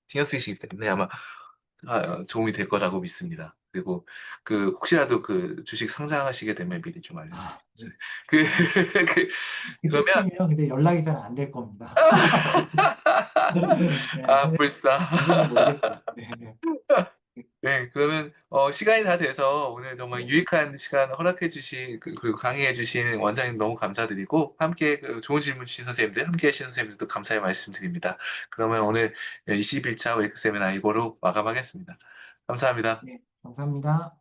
신경 쓰시기 때문에 아마 도움이 될 거라고 믿습니다. 그리고 혹시라도 주식 상장하시게 되면 미리 좀 아, 네. 알려주세요. 그, 그, 그러면 그때쯤이면 근데 연락이 잘 안 될 겁니다. 네, 아, 불싸. 언제인지 모르겠어요. 네, 네, 네, 그러면 시간이 다 돼서 오늘 정말 네, 유익한 시간 허락해 주신 그리고 강의해 주신 원장님 너무 감사드리고 함께 좋은 질문 주신 선생님들 함께 해주신 선생님들도 감사의 말씀드립니다. 그러면 오늘 21차 웨이크 세미나 이거로 마감하겠습니다. 감사합니다. 네, 감사합니다.